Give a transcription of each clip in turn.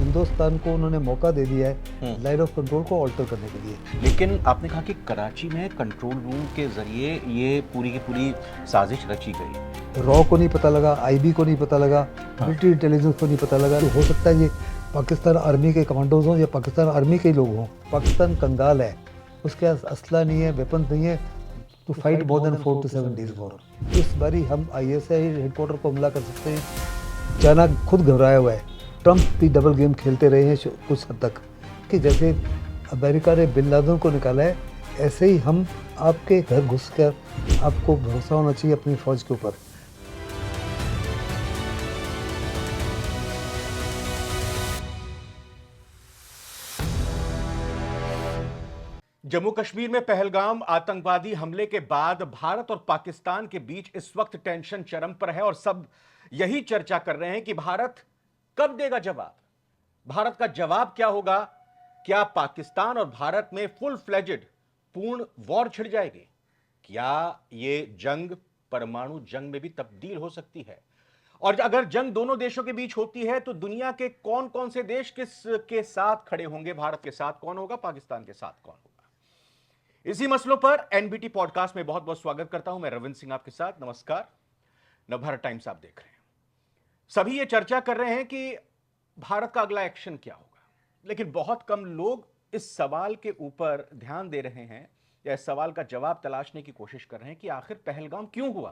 हिंदुस्तान को उन्होंने मौका दे दिया है लाइन ऑफ कंट्रोल को ऑल्टर करने के लिए। लेकिन आपने कहा कि कराची में कंट्रोल रूम के जरिए ये पूरी की पूरी साजिश रची गई। रॉ को नहीं पता लगा, आईबी को नहीं पता लगा, मिलिट्री इंटेलिजेंस को नहीं पता लगा। तो हो सकता है ये पाकिस्तान आर्मी के कमांडोज हों या पाकिस्तान आर्मी के लोग हों। पाकिस्तान कंगाल है, उसके पास असला नहीं है, वेपन्स नहीं है to fight more than 4 to 7 days war. इस बारी हम ISI हेडक्वार्टर को हमला कर सकते हैं। चाइना खुद घबराया हुआ है। ट्रंप भी डबल गेम खेलते रहे हैं कुछ हद तक, कि जैसे अमेरिका ने बिन लादेन को निकाला है, ऐसे ही हम आपके घर घुस कर, आपको भरोसा होना चाहिए अपनी फौज के ऊपर। जम्मू कश्मीर में पहलगाम आतंकवादी हमले के बाद भारत और पाकिस्तान के बीच इस वक्त टेंशन चरम पर है और सब यही चर्चा कर रहे हैं कि भारत कब देगा जवाब। भारत का जवाब क्या होगा? क्या पाकिस्तान और भारत में फुल फ्लेजेड पूर्ण वॉर छिड़ जाएगी? क्या यह जंग परमाणु जंग में भी तब्दील हो सकती है? और अगर जंग दोनों देशों के बीच होती है तो दुनिया के कौन कौन से देश किस के साथ खड़े होंगे? भारत के साथ कौन होगा? पाकिस्तान के साथ कौन होगा? इसी मसलों पर एनबीटी पॉडकास्ट में बहुत बहुत स्वागत करता हूं। मैं रविंद्र सिंह आपके साथ। नमस्कार। नवभारत टाइम्स आप देख रहे हैं। सभी ये चर्चा कर रहे हैं कि भारत का अगला एक्शन क्या होगा, लेकिन बहुत कम लोग इस सवाल के ऊपर ध्यान दे रहे हैं या इस सवाल का जवाब तलाशने की कोशिश कर रहे हैं कि आखिर पहलगाम क्यों हुआ,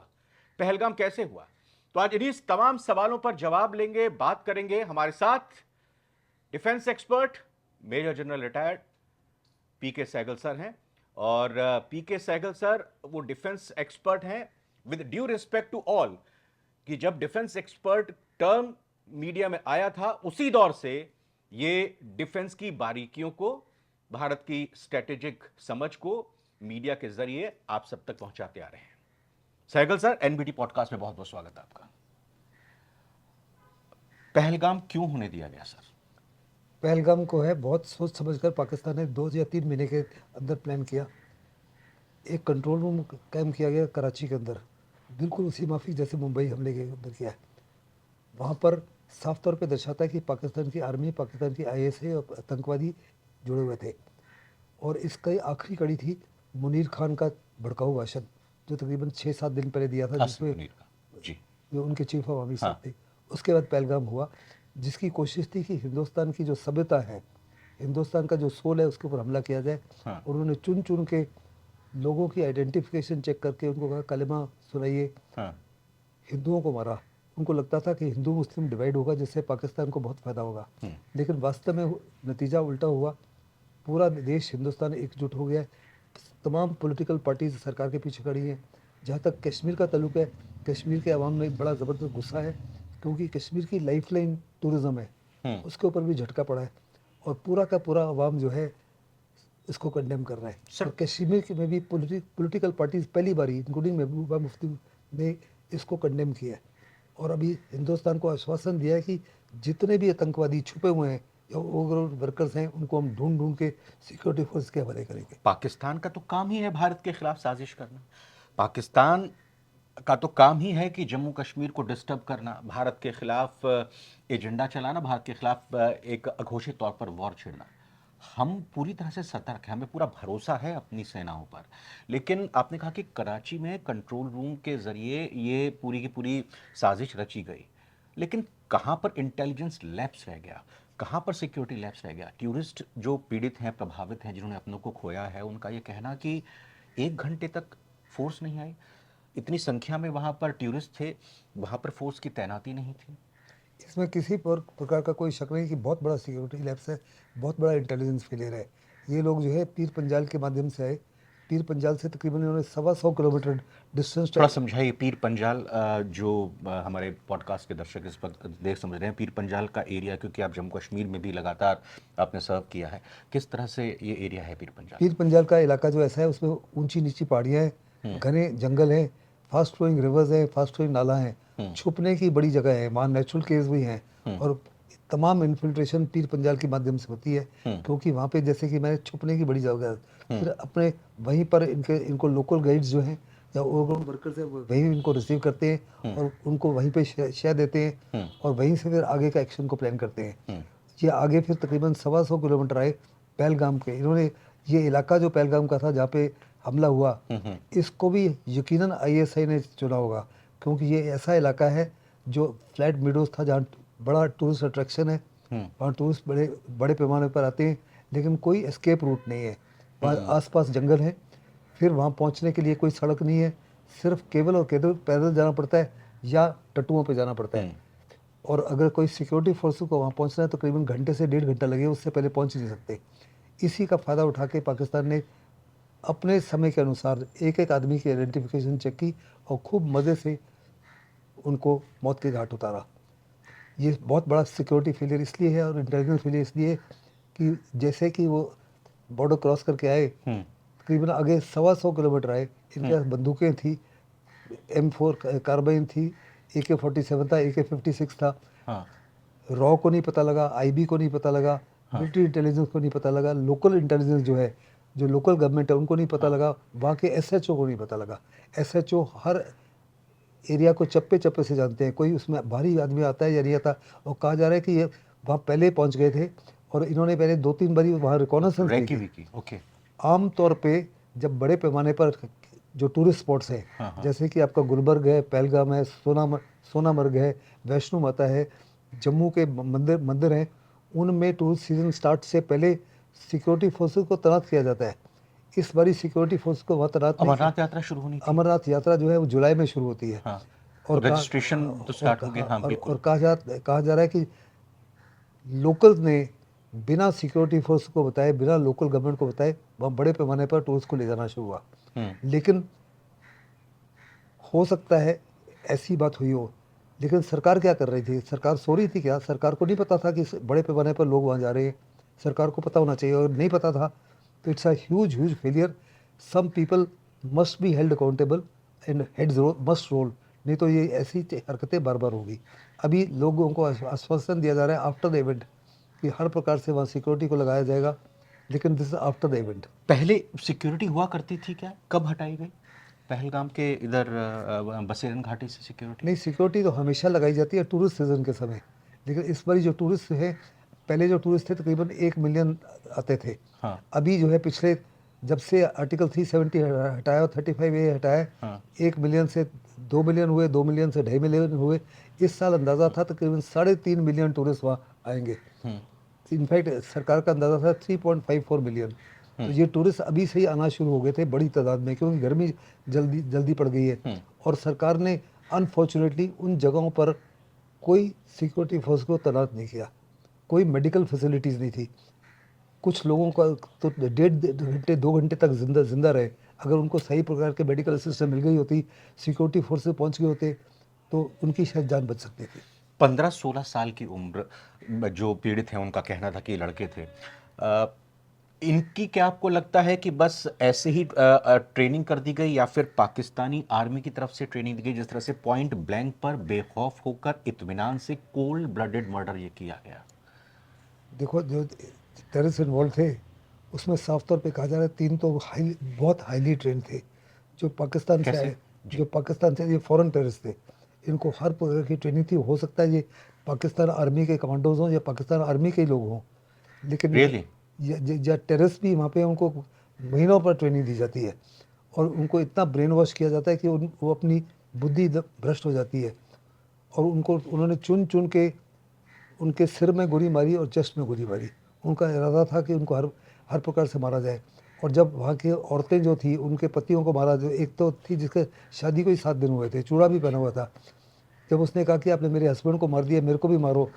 पहलगाम कैसे हुआ। तो आज इन्हीं तमाम सवालों पर जवाब लेंगे, बात करेंगे। हमारे साथ defence expert major general retired PK Sehgal sir हैं। और पीके सहगल सर वो डिफेंस एक्सपर्ट हैं, with due respect to all, कि जब डिफेंस एक्सपर्ट टर्म मीडिया में आया था उसी दौर से ये डिफेंस की बारीकियों को, भारत की स्ट्रेटेजिक समझ को मीडिया के जरिए आप सब तक पहुंचाते आ रहे हैं। सहगल सर, एनबीटी पॉडकास्ट में बहुत बहुत स्वागत है आपका। पहलगाम क्यों होने दिया गया सर? पहलगाम को है बहुत सोच समझकर पाकिस्तान ने 2 या 3 महीने के अंदर प्लान किया। एक कंट्रोल रूम कायम किया गया कराची के अंदर, बिल्कुल उसी माफी जैसे मुंबई हमले के अंदर किया है। वहाँ पर साफ तौर पे दर्शाता है कि पाकिस्तान की आर्मी, पाकिस्तान की ISI और आतंकवादी जुड़े हुए थे। और इसका आखिरी कड़ी थी मुनीर खान का भड़काऊ भाषण, जो तकरीबन 6-7 दिन पहले दिया था, जिसमें जी, जो उनके चीफ ऑफ आर्मी साहब थे। उसके बाद पहलगाम हुआ, जिसकी कोशिश थी कि हिंदुस्तान की जो सभ्यता है, हिंदुस्तान का जो सोल है, उसके ऊपर हमला किया जाए। और उन्होंने चुन चुन के लोगों की आइडेंटिफिकेशन चेक करके उनको कहा कलमा सुनाइए। हिंदुओं को मारा। उनको लगता था कि हिंदू मुस्लिम डिवाइड होगा, जिससे पाकिस्तान को बहुत फायदा होगा, लेकिन वास्तव में नतीजा उल्टा हुआ। पूरा देश हिंदुस्तान एकजुट हो गया। तमाम पॉलिटिकल पार्टीज सरकार के पीछे खड़ी हैं। जहाँ तक कश्मीर का ताल्लुक है, कश्मीर के अवाम में बड़ा ज़बरदस्त गुस्सा है, क्योंकि कश्मीर की लाइफलाइन टूरिज़्म है, उसके ऊपर भी झटका पड़ा है। और पूरा का पूरा अवाम जो है इसको कंडेम कर रहा है। और कश्मीर में भी पॉलिटिकल पार्टीज पहली बारी, इंक्लूडिंग महबूबा मुफ्ती, ने इसको कंडेम किया है। और अभी हिंदुस्तान को आश्वासन दिया है कि जितने भी आतंकवादी छुपे हुए हैं या ओवरऑल वर्कर्स हैं, उनको हम ढूंढ ढूंढ के सिक्योरिटी फोर्स के हवाले करेंगे। पाकिस्तान का तो काम ही है भारत के खिलाफ साजिश करना। पाकिस्तान का तो काम ही है कि जम्मू कश्मीर को डिस्टर्ब करना, भारत के खिलाफ एजेंडा चलाना, भारत के खिलाफ एक अघोषित तौर पर वॉर छेड़ना। हम पूरी तरह से सतर्क हैं, हमें पूरा भरोसा है अपनी सेनाओं पर। लेकिन आपने कहा कि कराची में कंट्रोल रूम के जरिए ये पूरी की पूरी साजिश रची गई, लेकिन कहाँ पर इंटेलिजेंस लैप्स रह गया, कहाँ पर सिक्योरिटी लैप्स रह गया? टूरिस्ट जो पीड़ित हैं, प्रभावित हैं, जिन्होंने अपनों को खोया है, उनका ये कहना कि 1 घंटे तक फोर्स नहीं आई। इतनी संख्या में वहाँ पर टूरिस्ट थे, वहाँ पर फोर्स की तैनाती नहीं थी। इसमें किसी प्रकार का कोई शक नहीं कि बहुत बड़ा सिक्योरिटी लैप्स है, बहुत बड़ा इंटेलिजेंस फेलियर है। ये लोग जो है पीर पंजाल के माध्यम से आए। पीर पंजाल से तकरीबन इन्होंने 125 किलोमीटर डिस्टेंस। थोड़ा समझाइए पीर पंजाल, जो हमारे पॉडकास्ट के दर्शक इस वक्त देख समझ रहे हैं, पीर पंजाल का एरिया, क्योंकि आप जम्मू कश्मीर में भी लगातार आपने सर्व किया है, किस तरह से ये एरिया है पीर पंजाल? पीर पंजाल का इलाका जो ऐसा है, उसमें ऊंची नीची पहाड़ियाँ हैं, घने जंगल हैं, फास्ट फ्लोइंग रिवर्स हैं, फास्ट फ्लोइंग नाला है, छुपने की बड़ी जगह है, वहाँ नेचुरल केव्स भी हैं। और तमाम इन्फिल्ट्रेशन पीर पंजाल के माध्यम से होती है, क्योंकि वहाँ पे जैसे कि मैंने छुपने की बड़ी जगह है। फिर अपने वहीं पर इनको लोकल गाइड्स जो हैं या ओवरऑल वर्कर्स हैं, वहीं इनको रिसीव करते हैं और उनको वहीं पे शय देते हैं, और वहीं से फिर आगे का एक्शन को प्लान करते हैं। ये आगे फिर तकरीबन 125 किलोमीटर आए पहलगाम के। इन्होंने ये इलाका जो पहलगाम का था जहाँ पे हमला हुआ, इसको भी यकीनन आईएसआई ने चुना होगा, क्योंकि ये ऐसा इलाका है जो फ्लैट मीडोज था, जहाँ बड़ा टूरिस्ट अट्रैक्शन है, वहाँ टूरिस्ट बड़े बड़े पैमाने पर आते हैं, लेकिन कोई एस्केप रूट नहीं है। वहाँ आसपास जंगल है, फिर वहाँ पहुँचने के लिए कोई सड़क नहीं है, सिर्फ केवल और केवल पैदल जाना पड़ता है या टट्टुओं पे जाना पड़ता है। और अगर कोई सिक्योरिटी फोर्स को वहाँ पहुँचना है तो करीबन घंटे से 1.5 घंटा लगेगा, उससे पहले पहुँच ही नहीं सकते। इसी का फ़ायदा उठा के पाकिस्तान ने अपने समय के अनुसार एक एक आदमी की आइडेंटिफिकेशन चेक की और खूब मज़े से उनको मौत के घाट उतारा। ये बहुत बड़ा सिक्योरिटी फेलियर इसलिए है और इंटेलिजेंस फेलियर इसलिए है कि जैसे कि वो बॉर्डर क्रॉस करके आए, तकरीबन आगे 125 किलोमीटर आए, इनके पास बंदूकें थी, M4 कार्बाइन थी, AK-47 था, AK-56 था। रॉ को नहीं पता लगा, IB को नहीं पता लगा, मिलिट्री इंटेलिजेंस को नहीं पता लगा, लोकल इंटेलिजेंस जो है, जो लोकल गवर्नमेंट है उनको नहीं पता लगा, वहाँ के SHO को नहीं पता लगा। SHO हर एरिया को चप्पे चप्पे से जानते हैं, कोई उसमें भारी आदमी आता है या नहीं आता। और कहा जा रहा है कि ये वहाँ पहले पहुँच गए थे और इन्होंने पहले 2-3 बारी वहाँ रिकॉनेसेंस की। ओके। आम तौर पे जब बड़े पैमाने पर जो टूरिस्ट स्पॉट्स हैं, जैसे कि आपका गुलबर्ग है, पहलगाम है, सोनामर्ग है, वैष्णो माता है, जम्मू के मंदिर हैं, उनमें टूरिस्ट सीजन स्टार्ट से पहले सिक्योरिटी फोर्सेस को तैनात किया जाता है। इस बारी सिक्योरिटी फोर्स को वहाँ तैनात नहीं। अमरनाथ यात्रा शुरू होनी थी। अमरनाथ यात्रा जो है वो जुलाई में शुरू होती है। और रजिस्ट्रेशन तो स्टार्ट हो गया। और कहा जा रहा है कि लोकल ने बिना सिक्योरिटी फोर्स को बताए, बिना लोकल गवर्नमेंट को बताए, वहाँ बड़े पैमाने पर टूरिस्ट को ले जाना शुरू हुआ। लेकिन हो सकता है ऐसी बात हुई हो, लेकिन सरकार क्या कर रही थी? सरकार सो रही थी क्या? सरकार को नहीं पता था कि बड़े पैमाने पर लोग वहाँ जा रहे हैं? सरकार को पता होना चाहिए, और नहीं पता था तो it's a huge failure. Some people must be held accountable and heads must roll, नहीं तो ये ऐसी हरकतें बार बार होगी। अभी लोगों को आश्वासन दिया जा रहा है आफ्टर द इवेंट कि हर प्रकार से वहाँ सिक्योरिटी को लगाया जाएगा, लेकिन this is after the event. पहले सिक्योरिटी हुआ करती थी क्या? कब हटाई गई? पहलगाम के इधर बसेरन घाटी से सिक्योरिटी? नहीं, सिक्योरिटी तो हमेशा लगाई जाती है टूरिस्ट सीजन के समय, लेकिन इस बार जो टूरिस्ट है, पहले जो टूरिस्ट थे तकरीबन 1 मिलियन आते थे। अभी जो है पिछले जब से आर्टिकल 370 हटाया और 35A हटाया, 1 मिलियन से 2 मिलियन हुए, 2 मिलियन से 2.5 मिलियन हुए। इस साल अंदाज़ा था तकरीबन 3.5 मिलियन टूरिस्ट वहाँ आएंगे। इनफैक्ट सरकार का अंदाज़ा था 3.54 मिलियन। तो ये टूरिस्ट अभी से ही आना शुरू हो गए थे बड़ी तादाद में, क्योंकि गर्मी जल्दी पड़ गई है। और सरकार ने अनफॉर्चुनेटली उन जगहों पर कोई सिक्योरिटी फोर्स को तैनात नहीं किया, कोई मेडिकल फैसिलिटीज़ नहीं थी। कुछ लोगों का तो 1.5 घंटे 2 घंटे तक जिंदा रहे। अगर उनको सही प्रकार के मेडिकल असिस्टेंस मिल गई होती, सिक्योरिटी फोर्स से पहुँच गए होते, तो उनकी शायद जान बच सकती थी। 15-16 साल की उम्र जो पीड़ित हैं उनका कहना था कि लड़के थे। इनकी क्या आपको लगता है कि बस ऐसे ही ट्रेनिंग कर दी गई, या फिर पाकिस्तानी आर्मी की तरफ से ट्रेनिंग दी गई, जिस तरह से पॉइंट ब्लैंक पर बेखौफ होकर इत्मीनान से कोल्ड ब्लडेड मर्डर ये किया गया? देखो, जो टेररिस्ट इन्वॉल्व थे उसमें साफ तौर पे कहा जा रहा है 3 तो बहुत हाईली ट्रेन थे, जो पाकिस्तान से आए, जो पाकिस्तान से, ये फॉरेन टेररिस्ट थे। इनको हर प्रकार की ट्रेनिंग थी। हो सकता है ये पाकिस्तान आर्मी के कमांडोज हों या पाकिस्तान आर्मी के लोग हों, लेकिन या टेररिस्ट भी वहाँ पे उनको महीनों पर ट्रेनिंग दी जाती है और उनको इतना ब्रेन वॉश किया जाता है कि वो अपनी बुद्धि भ्रष्ट हो जाती है। और उन्होंने चुन के उनके सिर में गोली मारी और चेस्ट में गोली मारी। उनका इरादा था कि उनको हर प्रकार से मारा जाए। और जब वहाँ की औरतें जो थी उनके पतियों को मारा, जो एक तो थी जिसके शादी को ही 7 दिन हुए थे, चूड़ा भी पहना हुआ था, जब उसने कहा कि आपने मेरे हस्बैंड को मार दिया, मेरे को भी मारो,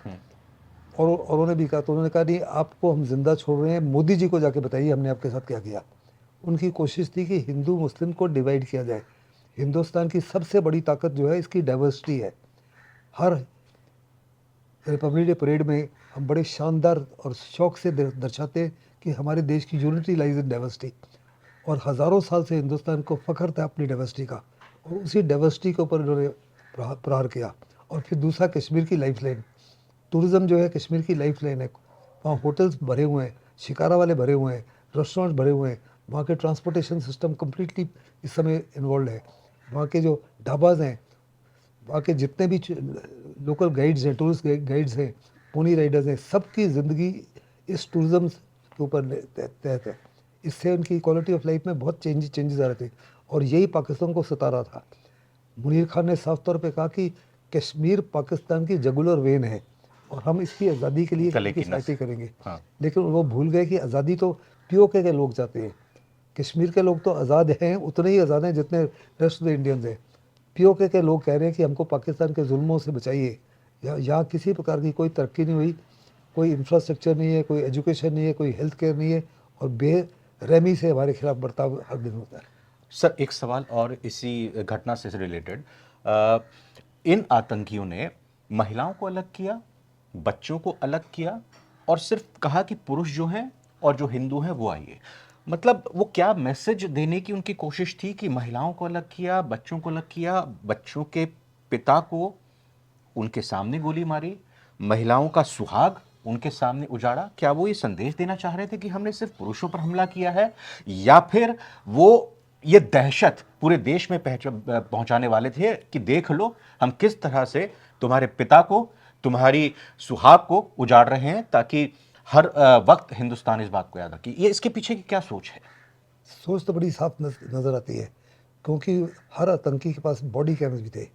और उन्होंने भी कहा, तो उन्होंने कहा नहीं, आपको हम जिंदा छोड़ रहे हैं, मोदी जी को जाके बताइए हमने आपके साथ क्या किया। उनकी कोशिश थी कि हिंदू मुस्लिम को डिवाइड किया जाए। हिंदुस्तान की सबसे बड़ी ताकत जो है इसकी डाइवर्सिटी है। हर रिपब्लिक डे परेड में हम बड़े शानदार और शौक से दर्शाते हैं कि हमारे देश की यूनिटी लाइज इन डाइवर्सिटी, और हज़ारों साल से हिंदुस्तान को फ़ख्र था अपनी डाइवर्सिटी का, और उसी डाइवर्सिटी के ऊपर इन्होंने प्रहार किया। और फिर दूसरा, कश्मीर की लाइफ लाइन, टूरिज़्म जो है कश्मीर की लाइफ लाइन है। वहाँ होटल्स भरे हुए हैं, शिकारा वाले भरे हुए हैं, रेस्टोरेंट भरे हुए हैं, वहाँ के ट्रांसपोर्टेशन सिस्टम कम्प्लीटली इस समय इन्वॉल्व है। वहाँ के जो ढाबाज हैं, वहाँ के जितने भी लोकल गाइड्स हैं, टूरिस्ट गाइड्स हैं, पोनी राइडर्स हैं, सबकी ज़िंदगी इस टूरिज़्म के ऊपर तहत है। इससे उनकी क्वालिटी ऑफ लाइफ में बहुत चेंजेस आ रहे थे और यही पाकिस्तान को सता रहा था। मुनीर खान ने साफ तौर पे कहा कि कश्मीर पाकिस्तान की जगुलर वेन है और हम इसकी आज़ादी के लिए गले इनकी की नस। सहायता करेंगे। हाँ। लेकिन वो भूल गए कि आज़ादी तो पीओके के लोग चाहते हैं। कश्मीर के लोग तो आज़ाद हैं, उतने ही आज़ाद हैं जितने रेस्ट ऑफ द इंडियंस हैं। पीओके के लोग कह रहे हैं कि हमको पाकिस्तान के जुल्मों से बचाइए। यहाँ किसी प्रकार की कोई तरक्की नहीं हुई, कोई इंफ्रास्ट्रक्चर नहीं है, कोई एजुकेशन नहीं है, कोई हेल्थ केयर नहीं है और बेरहमी से हमारे खिलाफ बर्ताव हर दिन होता है। सर एक सवाल और इसी घटना से रिलेटेड, इन आतंकियों ने महिलाओं को अलग किया, बच्चों को अलग किया और सिर्फ कहा कि पुरुष जो हैं और जो हिंदू हैं वो आइए। मतलब वो क्या मैसेज देने की उनकी कोशिश थी कि महिलाओं को अलग किया, बच्चों को अलग किया, बच्चों के पिता को उनके सामने गोली मारी, महिलाओं का सुहाग उनके सामने उजाड़ा? क्या वो ये संदेश देना चाह रहे थे कि हमने सिर्फ पुरुषों पर हमला किया है, या फिर वो ये दहशत पूरे देश में पहुंचाने वाले थे कि देख लो हम किस तरह से तुम्हारे पिता को, तुम्हारी सुहाग को उजाड़ रहे हैं, ताकि हर वक्त हिंदुस्तान इस बात को याद रखे? ये इसके पीछे की क्या सोच है? सोच तो बड़ी साफ नज़र आती है, क्योंकि हर आतंकी के पास बॉडी कैमरे भी थे,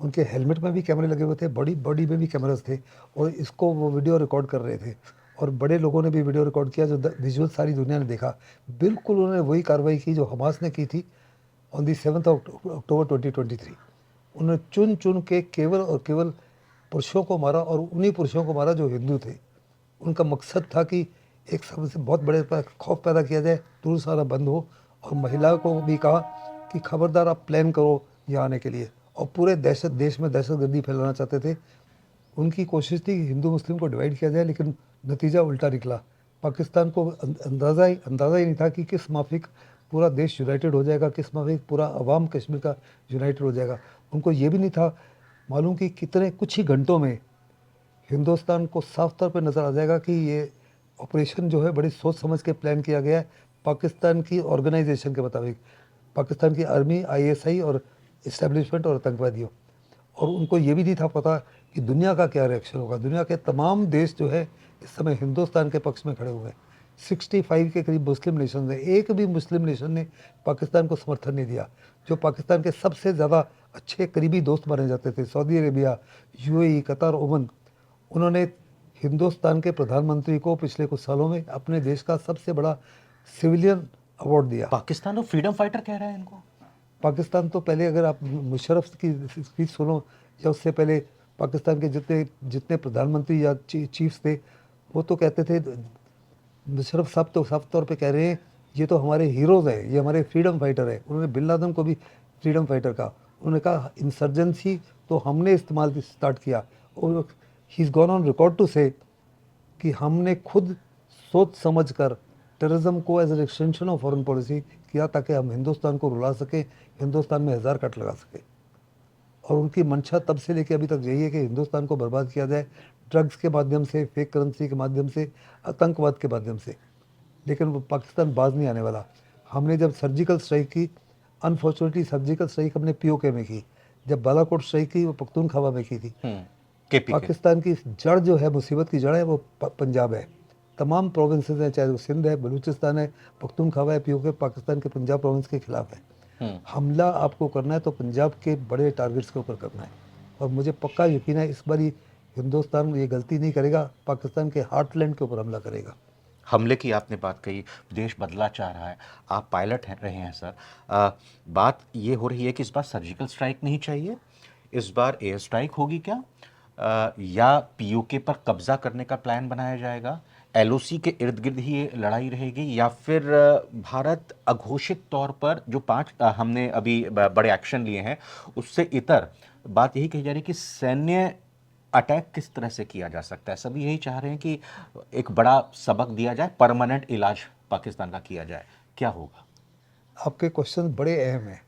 उनके हेलमेट में भी कैमरे लगे हुए थे, बॉडी में भी कैमरास थे और इसको वो वीडियो रिकॉर्ड कर रहे थे और बड़े लोगों ने भी वीडियो रिकॉर्ड किया, जो विजुअल सारी दुनिया ने देखा। बिल्कुल उन्होंने वही कार्रवाई की जो हमास ने की थी ऑन दी 7 अक्टूबर 2023। उन्होंने चुन चुन के केवल और केवल पुरुषों को मारा और उन्हीं पुरुषों को मारा जो हिंदू थे। उनका मकसद था कि एक सबसे बहुत बड़े खौफ पैदा किया जाए, टूरिस्ट आना बंद हो, और महिलाओं को भी कहा कि खबरदार आप प्लान करो यहाँ आने के लिए, और पूरे देश में दहशतगर्दी फैलाना चाहते थे। उनकी कोशिश थी कि हिंदू मुस्लिम को डिवाइड किया जाए, लेकिन नतीजा उल्टा निकला। पाकिस्तान को अंदाज़ा ही नहीं था कि किस माफिक पूरा देश यूनाइटेड हो जाएगा, किस माफिक पूरा अवाम कश्मीर का यूनाइटेड हो जाएगा। उनको ये भी नहीं था मालूम कि कितने कुछ ही घंटों में हिंदुस्तान को साफ तौर पर नज़र आ जाएगा कि ये ऑपरेशन जो है बड़ी सोच समझ के प्लान किया गया है पाकिस्तान की ऑर्गेनाइजेशन के मुताबिक, पाकिस्तान की आर्मी, आईएसआई और इस्टेब्लिशमेंट और आतंकवादियों। और उनको ये भी नहीं था पता कि दुनिया का क्या रिएक्शन होगा। दुनिया के तमाम देश जो है इस समय हिंदुस्तान के पक्ष में खड़े हुए हैं। 65 के करीब मुस्लिम नेशन हैं, एक भी मुस्लिम नेशन ने पाकिस्तान को समर्थन नहीं दिया। जो पाकिस्तान के सबसे ज़्यादा अच्छे करीबी दोस्त माने जाते थे, सऊदी अरेबिया, यूएई, कतर, ओमन, उन्होंने हिंदुस्तान के प्रधानमंत्री को पिछले कुछ सालों में अपने देश का सबसे बड़ा सिविलियन अवार्ड दिया। पाकिस्तान तो फ्रीडम फाइटर कह रहा है इनको। पाकिस्तान तो पहले, अगर आप मुशर्रफ की स्पीच सुनो या उससे पहले पाकिस्तान के जितने प्रधानमंत्री या चीफ्स थे, वो तो कहते थे, मुशर्रफ साहब तो साफ तौर पे कह रहे हैं ये तो हमारे हीरोज़ हैं, ये हमारे फ्रीडम फाइटर है। उन्होंने बिन लादेन को भी फ्रीडम फाइटर कहा। उन्होंने कहा इंसर्जेंसी तो हमने इस्तेमाल स्टार्ट किया, और he is gone on record to say कि हमने खुद सोच समझ कर टेररिज्म को as an extension of foreign policy किया, ताकि हम हिंदुस्तान को रुला सकें, हिंदुस्तान में 1000 कट लगा सकें। और उनकी मंशा तब से लेकर अभी तक यही है कि हिंदुस्तान को बर्बाद किया जाए, ड्रग्स के माध्यम से, फेक करेंसी के माध्यम से, आतंकवाद के माध्यम से। लेकिन वो पाकिस्तान बाज नहीं आने वाला। हमने जब सर्जिकल स्ट्राइक की, अनफॉर्चुनेटली सर्जिकल स्ट्राइक हमने पीओके में की, जब बालाकोट स्ट्राइक की वो पख्तूनख्वा में की थी। पाकिस्तान की जड़ जो है, मुसीबत की जड़ है, वो पंजाब है। तमाम प्रोविंसेस हैं, चाहे वो सिंध है, बलूचिस्तान है, पख्तूनख्वा है, पीओके पाकिस्तान के पंजाब प्रोविंस के खिलाफ है। हमला आपको करना है तो पंजाब के बड़े टारगेट्स के ऊपर करना है, और मुझे पक्का यकीन है इस बार हिंदुस्तान ये गलती नहीं करेगा, पाकिस्तान के हार्टलैंड के ऊपर हमला करेगा। हमले की आपने बात कही, देश बदला चाह रहा है, आप पायलट रहे हैं सर। बात ये हो रही है कि इस बार सर्जिकल स्ट्राइक नहीं चाहिए, इस बार एयर स्ट्राइक होगी क्या, या पीओके पर कब्जा करने का प्लान बनाया जाएगा, एलओसी के इर्द गिर्द ही ये लड़ाई रहेगी, या फिर भारत अघोषित तौर पर जो 5 हमने अभी बड़े एक्शन लिए हैं उससे इतर बात यही कही जा रही है कि सैन्य अटैक किस तरह से किया जा सकता है? सभी यही चाह रहे हैं कि एक बड़ा सबक दिया जाए, परमानेंट इलाज पाकिस्तान का किया जाए। क्या होगा? आपके क्वेश्चन बड़े अहम हैं,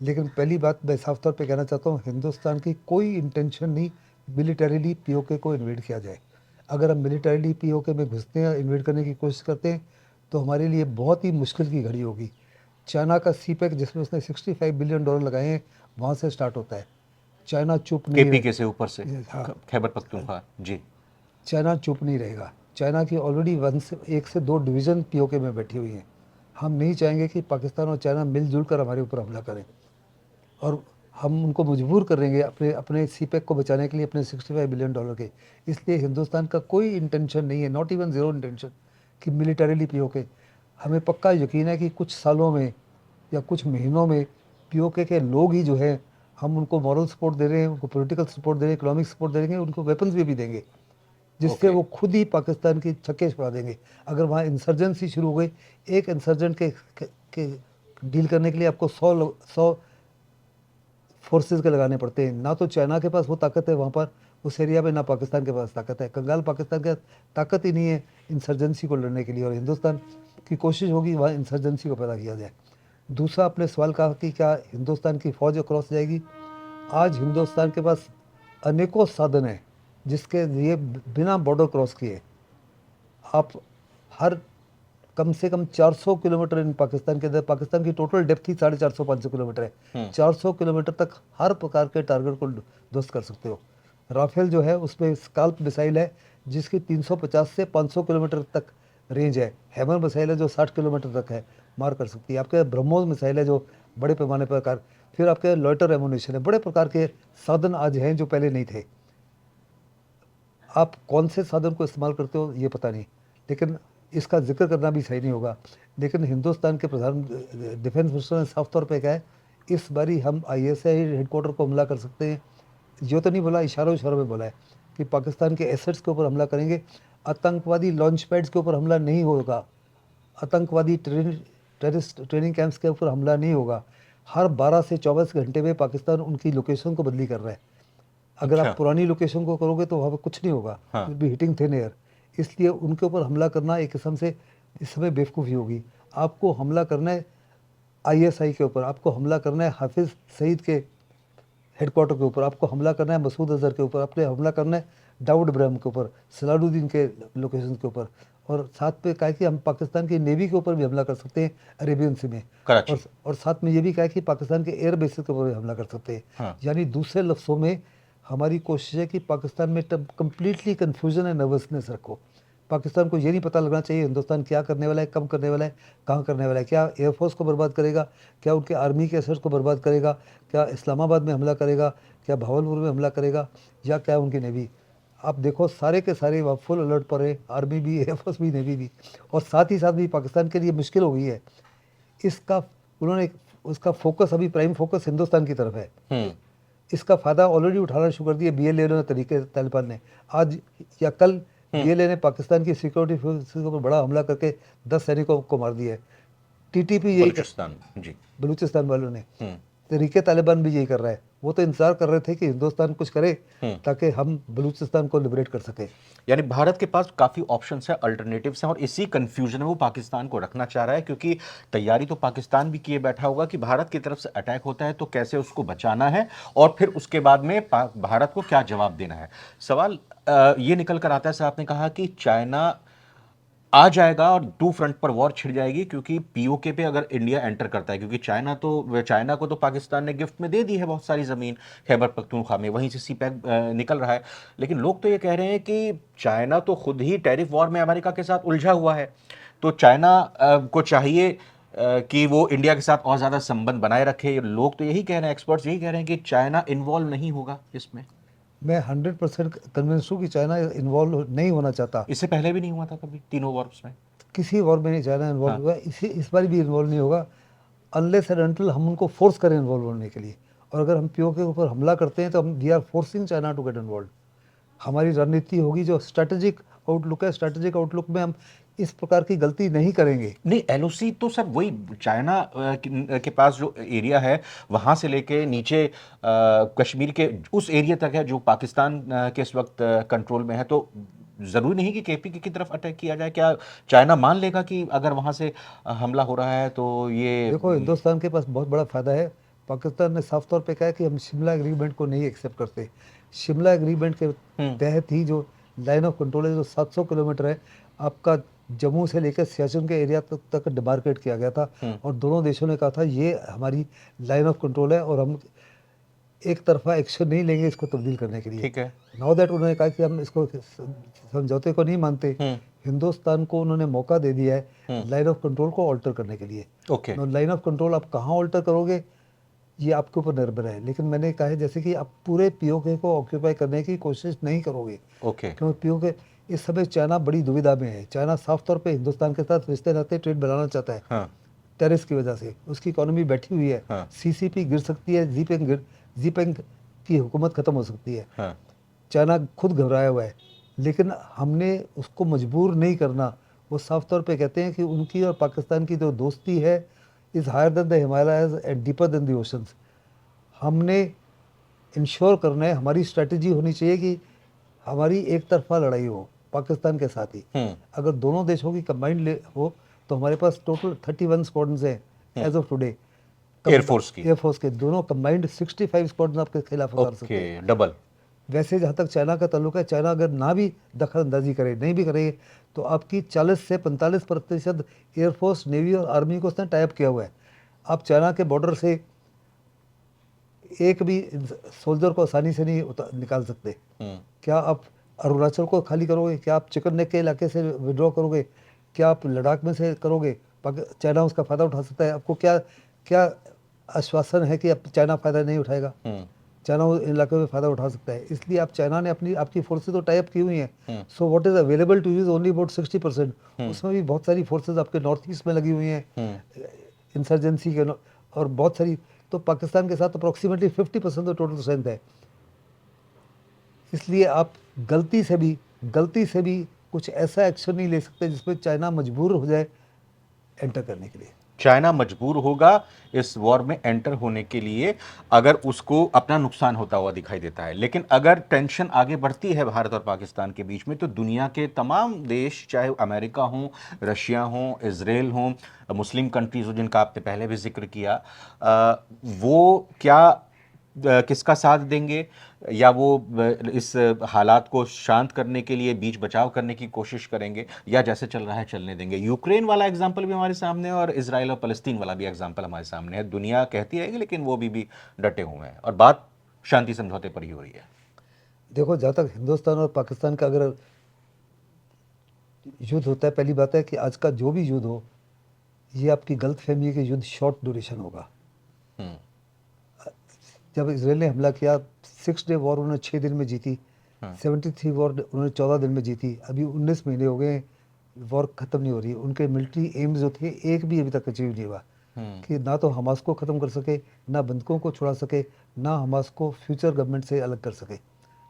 लेकिन पहली बात मैं साफ तौर पे कहना चाहता हूँ, हिंदुस्तान की कोई इंटेंशन नहीं मिलिटरीली पीओके को इन्वेड किया जाए। अगर हम मिलिटरीली पीओके में घुसते हैं, इन्वेड करने की कोशिश करते हैं, तो हमारे लिए बहुत ही मुश्किल की घड़ी होगी। चाइना का सीपैक, जिसमें उसने $65 बिलियन लगाए हैं, वहाँ से स्टार्ट होता है। चाइना चुप नहीं है। केपीके से ऊपर से, हाँ। खैबर पख्तूनख्वा जी। चाइना चुप नहीं रहेगा। चाइना की ऑलरेडी 1 से 2 डिवीज़न पीओके में बैठी हुई हैं। हम नहीं चाहेंगे कि पाकिस्तान और चाइना मिलजुल कर हमारे ऊपर हमला करें, और हम उनको मजबूर करेंगे अपने अपने सीपेक को बचाने के लिए, अपने $65 बिलियन के। इसलिए हिंदुस्तान का कोई इंटेंशन नहीं है, नॉट इवन ज़ीरो इंटेंशन, कि मिलिटरीली पीओके। हमें पक्का यकीन है कि कुछ सालों में या कुछ महीनों में पीओके के लोग ही जो है, हम उनको मॉरल सपोर्ट दे रहे हैं, उनको पॉलिटिकल सपोर्ट दे रहे हैं, इकोनॉमिक सपोर्ट दे देंगे, उनको वेपन्स भी देंगे, जिससे ओके। वो खुद ही पाकिस्तान की छक्के छुड़ा देंगे। अगर वहाँ इंसर्जेंसी शुरू हो गई, एक इंसर्जेंट के डील करने के लिए आपको 100 फोर्सेस के लगाने पड़ते हैं। ना तो चाइना के पास वो ताकत है वहाँ पर उस एरिया में, ना पाकिस्तान के पास ताकत है। कंगाल पाकिस्तान के ताकत ही नहीं है इंसर्जेंसी को लड़ने के लिए, और हिंदुस्तान की कोशिश होगी वहाँ इंसर्जेंसी को पैदा किया जाए। दूसरा, आपने सवाल कहा कि क्या हिंदुस्तान की फ़ौज क्रॉस जाएगी। आज हिंदुस्तान के पास अनेकों साधन हैं जिसके लिए बिना बॉर्डर क्रॉस किए आप हर कम से कम 400 किलोमीटर इन पाकिस्तान के अंदर, पाकिस्तान की टोटल डेप्थ ही 450-500 किलोमीटर है, 400 किलोमीटर तक हर प्रकार के टारगेट को ध्वस्त कर सकते हो। राफेल जो है उसमें स्काल्प मिसाइल है जिसकी 350 से 500 किलोमीटर तक रेंज है। हैमर मिसाइल है जो 60 किलोमीटर तक है, मार कर सकती है। आपके ब्रह्मोस मिसाइल है जो बड़े पैमाने पर कार, फिर आपके लॉयटर एमुनेशन है। बड़े प्रकार के साधन आज हैं जो पहले नहीं थे। आप कौन से साधन को इस्तेमाल करते हो ये पता नहीं, लेकिन इसका जिक्र करना भी सही नहीं होगा। लेकिन हिंदुस्तान के प्रधान डिफेंस मिनिस्टर ने साफ तौर पे कहा है, इस बारी हम ISI हेडक्वार्टर को हमला कर सकते हैं। जो तो नहीं बोला, इशारों इशारों में बोला है कि पाकिस्तान के एसेट्स के ऊपर हमला करेंगे, आतंकवादी लॉन्च पैड्स के ऊपर हमला नहीं होगा, आतंकवादी टेररिस्ट ट्रेनिंग कैंप्स के ऊपर हमला नहीं होगा। हर 12 से 24 घंटे में पाकिस्तान उनकी लोकेशन को बदली कर रहा है। अगर अच्छा। आप पुरानी लोकेशन को करोगे तो वहाँ पर कुछ नहीं होगा, हाँ। Will be hitting thin air. इसलिए उनके ऊपर हमला करना एक किस्म से इस समय बेवकूफ़ी होगी। आपको हमला करना है ISI के ऊपर, आपको हमला करना है हाफिज़ सईद के हेडक्वार्टर के ऊपर, आपको हमला करना है मसूद अजहर के ऊपर, आपने हमला करना है दाऊद इब्राहिम के ऊपर, सलाहुद्दीन के लोकेशन के ऊपर, और साथ पे कहा कि हम पाकिस्तान की नेवी के ऊपर भी हमला कर सकते हैं अरेबियन सी में, कराची। और साथ में ये भी कहा कि पाकिस्तान के एयर बेसिस के ऊपर भी हमला कर सकते हैं। हाँ। यानी दूसरे लफ्ज़ों में हमारी कोशिश है कि पाकिस्तान में तब कम्प्लीटली कन्फ्यूजन एंड नर्वसनेस रखो। पाकिस्तान को ये नहीं पता लगना चाहिए हिंदुस्तान क्या करने वाला है, कब करने वाला है, कहाँ करने वाला है। क्या एयरफोर्स को बर्बाद करेगा, क्या उनके आर्मी के एसेट्स को बर्बाद करेगा, क्या इस्लामाबाद में हमला करेगा, क्या भावलपुर में हमला करेगा, या क्या उनकी नेवी। आप देखो सारे के सारे वहाँ फुल अलर्ट पर है, आर्मी भी, एयरफोर्स भी, नेवी भी। और साथ ही साथ भी पाकिस्तान के लिए मुश्किल हो गई है इसका, उन्होंने उसका फोकस अभी प्राइम फोकस हिंदुस्तान की तरफ है। इसका फ़ायदा ऑलरेडी उठाना शुरू कर दिया BLA ने, तरीके तालिबान ने। आज या कल BLA ने पाकिस्तान की सिक्योरिटी फोर्सेस के ऊपर बड़ा हमला करके 10 सैनिकों को मार दिया है। TTP यही बलूचिस्तान जी। बलूचिस्तान वालों ने, तरीके तालिबान भी यही कर रहा है। वो तो इंतजार कर रहे थे कि हिंदुस्तान कुछ करे ताकि हम बलूचिस्तान को लिबरेट कर सकें। यानी भारत के पास काफी ऑप्शंस है, अल्टरनेटिव्स हैं, और इसी कंफ्यूजन में वो पाकिस्तान को रखना चाह रहा है, क्योंकि तैयारी तो पाकिस्तान भी किए बैठा होगा कि भारत की तरफ से अटैक होता है तो कैसे उसको बचाना है, और फिर उसके बाद में भारत को क्या जवाब देना है। सवाल ये निकल कर आता है सर, आपने कहा कि चाइना आ जाएगा और 2 फ्रंट पर वॉर छिड़ जाएगी, क्योंकि पीओके पे अगर इंडिया एंटर करता है, क्योंकि चाइना को तो पाकिस्तान ने गिफ्ट में दे दी है बहुत सारी ज़मीन खैबर पख्तूनख्वा में, वहीं से सीपैक निकल रहा है। लेकिन लोग तो ये कह रहे हैं कि चाइना तो खुद ही टैरिफ वॉर में अमेरिका के साथ उलझा हुआ है, तो चाइना को चाहिए कि वो इंडिया के साथ और ज़्यादा संबंध बनाए रखे। लोग तो यही कह रहे हैं, एक्सपर्ट्स यही कह रहे हैं कि चाइना इन्वॉल्व नहीं होगा इसमें। मैं 100% कन्विंस हूँ कि चाइना इन्वॉल्व नहीं होना चाहता। इससे पहले भी नहीं हुआ था कभी तीनों वॉर्स में, किसी वॉर में नहीं चाइना इन्वॉल्व हुआ, इस बार भी इन्वॉल्व नहीं होगा अनलेस एंड अनटिल हम उनको फोर्स करें इन्वॉल्व होने के लिए। और अगर हम पीओके के ऊपर हमला करते हैं तो हम we are forcing China to get involve. हमारी रणनीति होगी जो स्ट्रैटेजिक आउटलुक है, स्ट्रैटेजिक आउटलुक में हम इस प्रकार की गलती नहीं करेंगे। नहीं, LOC तो सर वही चाइना के पास जो एरिया है वहां से लेके नीचे कश्मीर के उस एरिया तक है जो पाकिस्तान के इस वक्त कंट्रोल में है। तो जरूरी नहीं कि KP की तरफ अटैक किया जाए। क्या चाइना मान लेगा कि अगर वहां से हमला हो रहा है तो ये? देखो हिंदुस्तान के पास बहुत बड़ा फायदा है। पाकिस्तान ने साफ तौर पे कहा है कि हम शिमला एग्रीमेंट को नहीं एक्सेप्ट करते। शिमला एग्रीमेंट के तहत ही जो लाइन ऑफ कंट्रोल है जो 700 किलोमीटर है आपका, जम्मू से लेकर सियाचिन के एरिया तक डिमार्केट किया गया था, और दोनों देशों ने कहा था ये हमारी लाइन ऑफ कंट्रोल है और हम एक तरफा एक्शन नहीं लेंगे इसको तब्दील करने के लिए। ठीक है। नाउ दैट उन्होंने कहा कि हम इसको समझौते को नहीं मानते, हिंदुस्तान को उन्होंने मौका दे दिया है लाइन ऑफ कंट्रोल को ऑल्टर करने के लिए। ओके। लाइन ऑफ कंट्रोल आप कहाँ ऑल्टर करोगे ये आपके ऊपर निर्भर है, लेकिन मैंने कहा है जैसे कि आप पूरे पीओके को ऑक्यूपाई करने की कोशिश नहीं करोगे, ओके। क्योंकि पीओके इस समय चाइना बड़ी दुविधा में है। चाइना साफ तौर पे हिंदुस्तान के साथ रिश्ते नाते ट्रेड बनाना चाहता है। हाँ। टेरिस की वजह से उसकी इकोनॉमी बैठी हुई है। हाँ। सीसीपी गिर सकती है, जीपेंग की हुकूमत खत्म हो सकती है। हाँ। चाइना खुद घबराया हुआ है, लेकिन हमने उसको मजबूर नहीं करना। वो साफ तौर पे कहते हैं कि उनकी और पाकिस्तान की जो दोस्ती है is higher than the Himalayas and deeper than the oceans. हमने इंश्योर करना है, हमारी स्ट्रेटजी होनी चाहिए कि हमारी एक तरफा लड़ाई हो पाकिस्तान के साथ ही। अगर दोनों देशों की कंबाइंड हो तो हमारे पास टोटल 31 स्क्वाड्रन्स हैं एज ऑफ टुडे। एयरफोर्स के दोनों कंबाइंड 65 स्क्वाड्रन आपके खिलाफ उतार सकते हैं, डबल। वैसे जहाँ तक चाइना का ताल्लुक है, चाइना अगर ना भी दखल अंदाजी करे, नहीं भी करेगी, तो आपकी 40 से 45% एयरफोर्स, नेवी और आर्मी को उसने टाइप किया हुआ है। आप चाइना के बॉर्डर से एक भी सोल्जर को आसानी से नहीं निकाल सकते। क्या आप अरुणाचल को खाली करोगे? क्या आप चिकन नेक के इलाके से विड्रॉ करोगे? क्या आप लद्दाख में से करोगे? चाइना उसका फ़ायदा उठा सकता है। आपको क्या क्या आश्वासन है कि अब चाइना फ़ायदा नहीं उठाएगा? चाइना उस इलाके में फ़ायदा उठा सकता है। इसलिए आप चाइना ने आपकी फोर्सेज तो टाइप की हुई हैं। So what is available to use only about 60%। उसमें भी बहुत सारी फोर्सेज आपके नॉर्थ ईस्ट में लगी हुई हैं इंसर्जेंसी के, और बहुत सारी तो पाकिस्तान के साथ अप्रॉक्सीमेटली 50% तो टोटल स्ट्रेंथ है। इसलिए आप गलती से भी कुछ ऐसा एक्शन नहीं ले सकते जिसमें चाइना मजबूर हो जाए एंटर करने के लिए। चाइना मजबूर होगा इस वॉर में एंटर होने के लिए अगर उसको अपना नुकसान होता हुआ दिखाई देता है। लेकिन अगर टेंशन आगे बढ़ती है भारत और पाकिस्तान के बीच में, तो दुनिया के तमाम देश, चाहे अमेरिका हो, रशिया हो, इजराइल हो, मुस्लिम कंट्रीज हो जिनका आपने पहले भी जिक्र किया, वो क्या किसका साथ देंगे, या वो इस हालात को शांत करने के लिए बीच बचाव करने की कोशिश करेंगे, या जैसे चल रहा है चलने देंगे। यूक्रेन वाला एग्जाम्पल भी हमारे सामने है और इजराइल और फलस्तीन वाला भी एग्जाम्पल हमारे सामने है। दुनिया कहती रहेगी लेकिन वो भी डटे हुए हैं और बात शांति समझौते पर ही हो रही है। देखो, जहाँ तक हिंदुस्तान और पाकिस्तान का अगर युद्ध होता है, पहली बात है कि आज का जो भी युद्ध हो, ये आपकी गलत फहमी है कि युद्ध शॉर्ट ड्यूरेशन होगा। जब इसराइल ने हमला किया, 6 डे वॉर उन्होंने 6 दिन में जीती। 73 वॉर उन्होंने 14 दिन में जीती। अभी 19 महीने हो गए, वॉर ख़त्म नहीं हो रही। उनके मिलिट्री एम्स जो थे, एक भी अभी तक अचीव नहीं हुआ कि ना तो हमास को ख़त्म कर सके, ना बंधकों को छुड़ा सके, ना हमास को फ्यूचर गवर्नमेंट से अलग कर सके,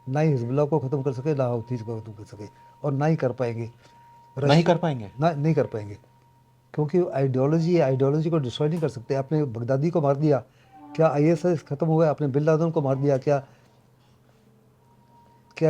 ना ही हिजबुल्लाह को ख़त्म कर सके, ना हौथीज़ को ख़त्म कर सके, और ना ही कर पाएंगे। नहीं कर पाएंगे, नहीं कर पाएंगे, क्योंकि आइडियोलॉजी को डिस्ट्रॉय नहीं कर सकते। आपने बगदादी को मार दिया, क्या ISIS खत्म हो गया? आपने बिन लादेन को मार दिया, क्या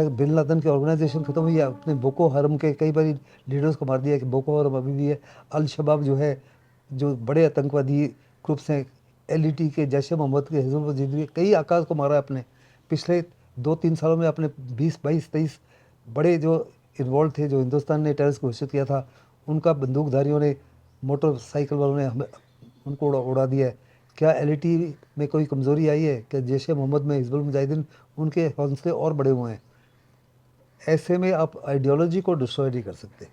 बिन लादेन की ऑर्गेनाइजेशन खत्म हुई है? आपने बोको हरम के कई बार लीडर्स को मार दिया कि बोको हरम अभी भी है। अल शबाब जो है, जो बड़े आतंकवादी ग्रुप्स हैं, LET के, जैश ए मोहम्मद के, हिजबुल मुजाहिदीन के, कई आकाश को मारा आपने। पिछले 2-3 सालों में आपने 20, 22, 23 बड़े जो इन्वॉल्व थे, जो हिंदुस्तान ने टेररिस्ट घोषित किया था, उनका बंदूकधारियों ने, मोटरसाइकिल वालों ने उनको उड़ा दिया है। क्या LET में कोई कमज़ोरी आई है? क्या जैश ए मोहम्मद में, हिजबुल मुजाहिदीन, उनके हौसले और बड़े हुए हैं। ऐसे में आप आइडियोलॉजी को डिस्ट्रॉय नहीं कर सकते।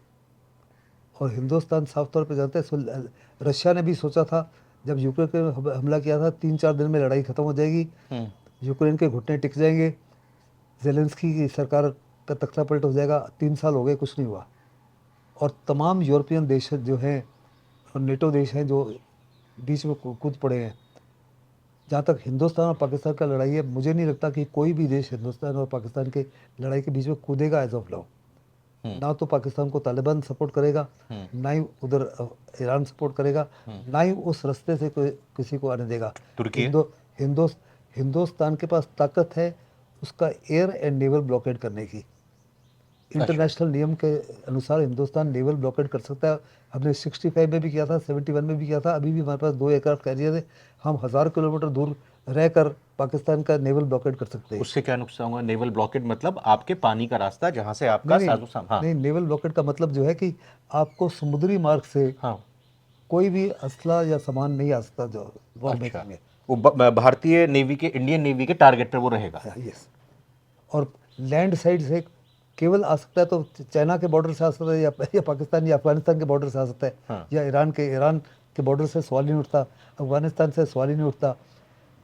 और हिंदुस्तान साफ तौर पे जानते हैं, रशिया ने भी सोचा था जब यूक्रेन पे हमला किया था, 3-4 दिन में लड़ाई ख़त्म हो जाएगी, यूक्रेन के घुटने टिक जाएंगे, ज़ेलेंस्की की सरकार का तख्ता पलट हो जाएगा। 3 साल हो गए, कुछ नहीं हुआ। और तमाम यूरोपियन देश जो हैं और नेटो देश हैं जो बीच में कूद पड़े हैं। जहाँ तक हिंदुस्तान और पाकिस्तान का लड़ाई है, मुझे नहीं लगता कि कोई भी देश हिंदुस्तान और पाकिस्तान के लड़ाई के बीच में कूदेगा एज ऑफ नाउ। ना तो पाकिस्तान को तालिबान सपोर्ट करेगा, ना ही उधर ईरान सपोर्ट करेगा, ना ही उस रास्ते से कोई किसी को आने देगा। हिंदुस्तान के पास ताकत है उसका एयर एंड नेवल ब्लॉकेड करने की। इंटरनेशनल नियम के अनुसार हिंदुस्तान नेवल ब्लॉकेड कर सकता है। हमने 65 में भी किया था, 71 में भी किया था। अभी भी हमारे पास 2 एयरक्राफ्ट कैरियर है। हम 1000 किलोमीटर दूर रहकर पाकिस्तान का नेवल ब्लॉकेड कर सकते हैं। उससे क्या नुकसान होगा? नेवल ब्लॉकेड मतलब आपके पानी का रास्ता, जहां से आपका नहीं, नेवल ब्लॉकेड का मतलब जो है कि आपको समुद्री मार्ग से कोई भी असला या सामान नहीं आ सकता जो वॉर मेकिंग में। वो भारतीय नेवी के, इंडियन नेवी के टारगेट पर वो रहेगा। यस। और लैंड साइड से केवल आ सकता है तो चाइना के बॉर्डर से आ सकता है, या पाकिस्तान या अफगानिस्तान के बॉर्डर से आ सकता है, हाँ। या ईरान के बॉर्डर से सवाल ही नहीं उठता, अफगानिस्तान से सवाल ही नहीं उठता,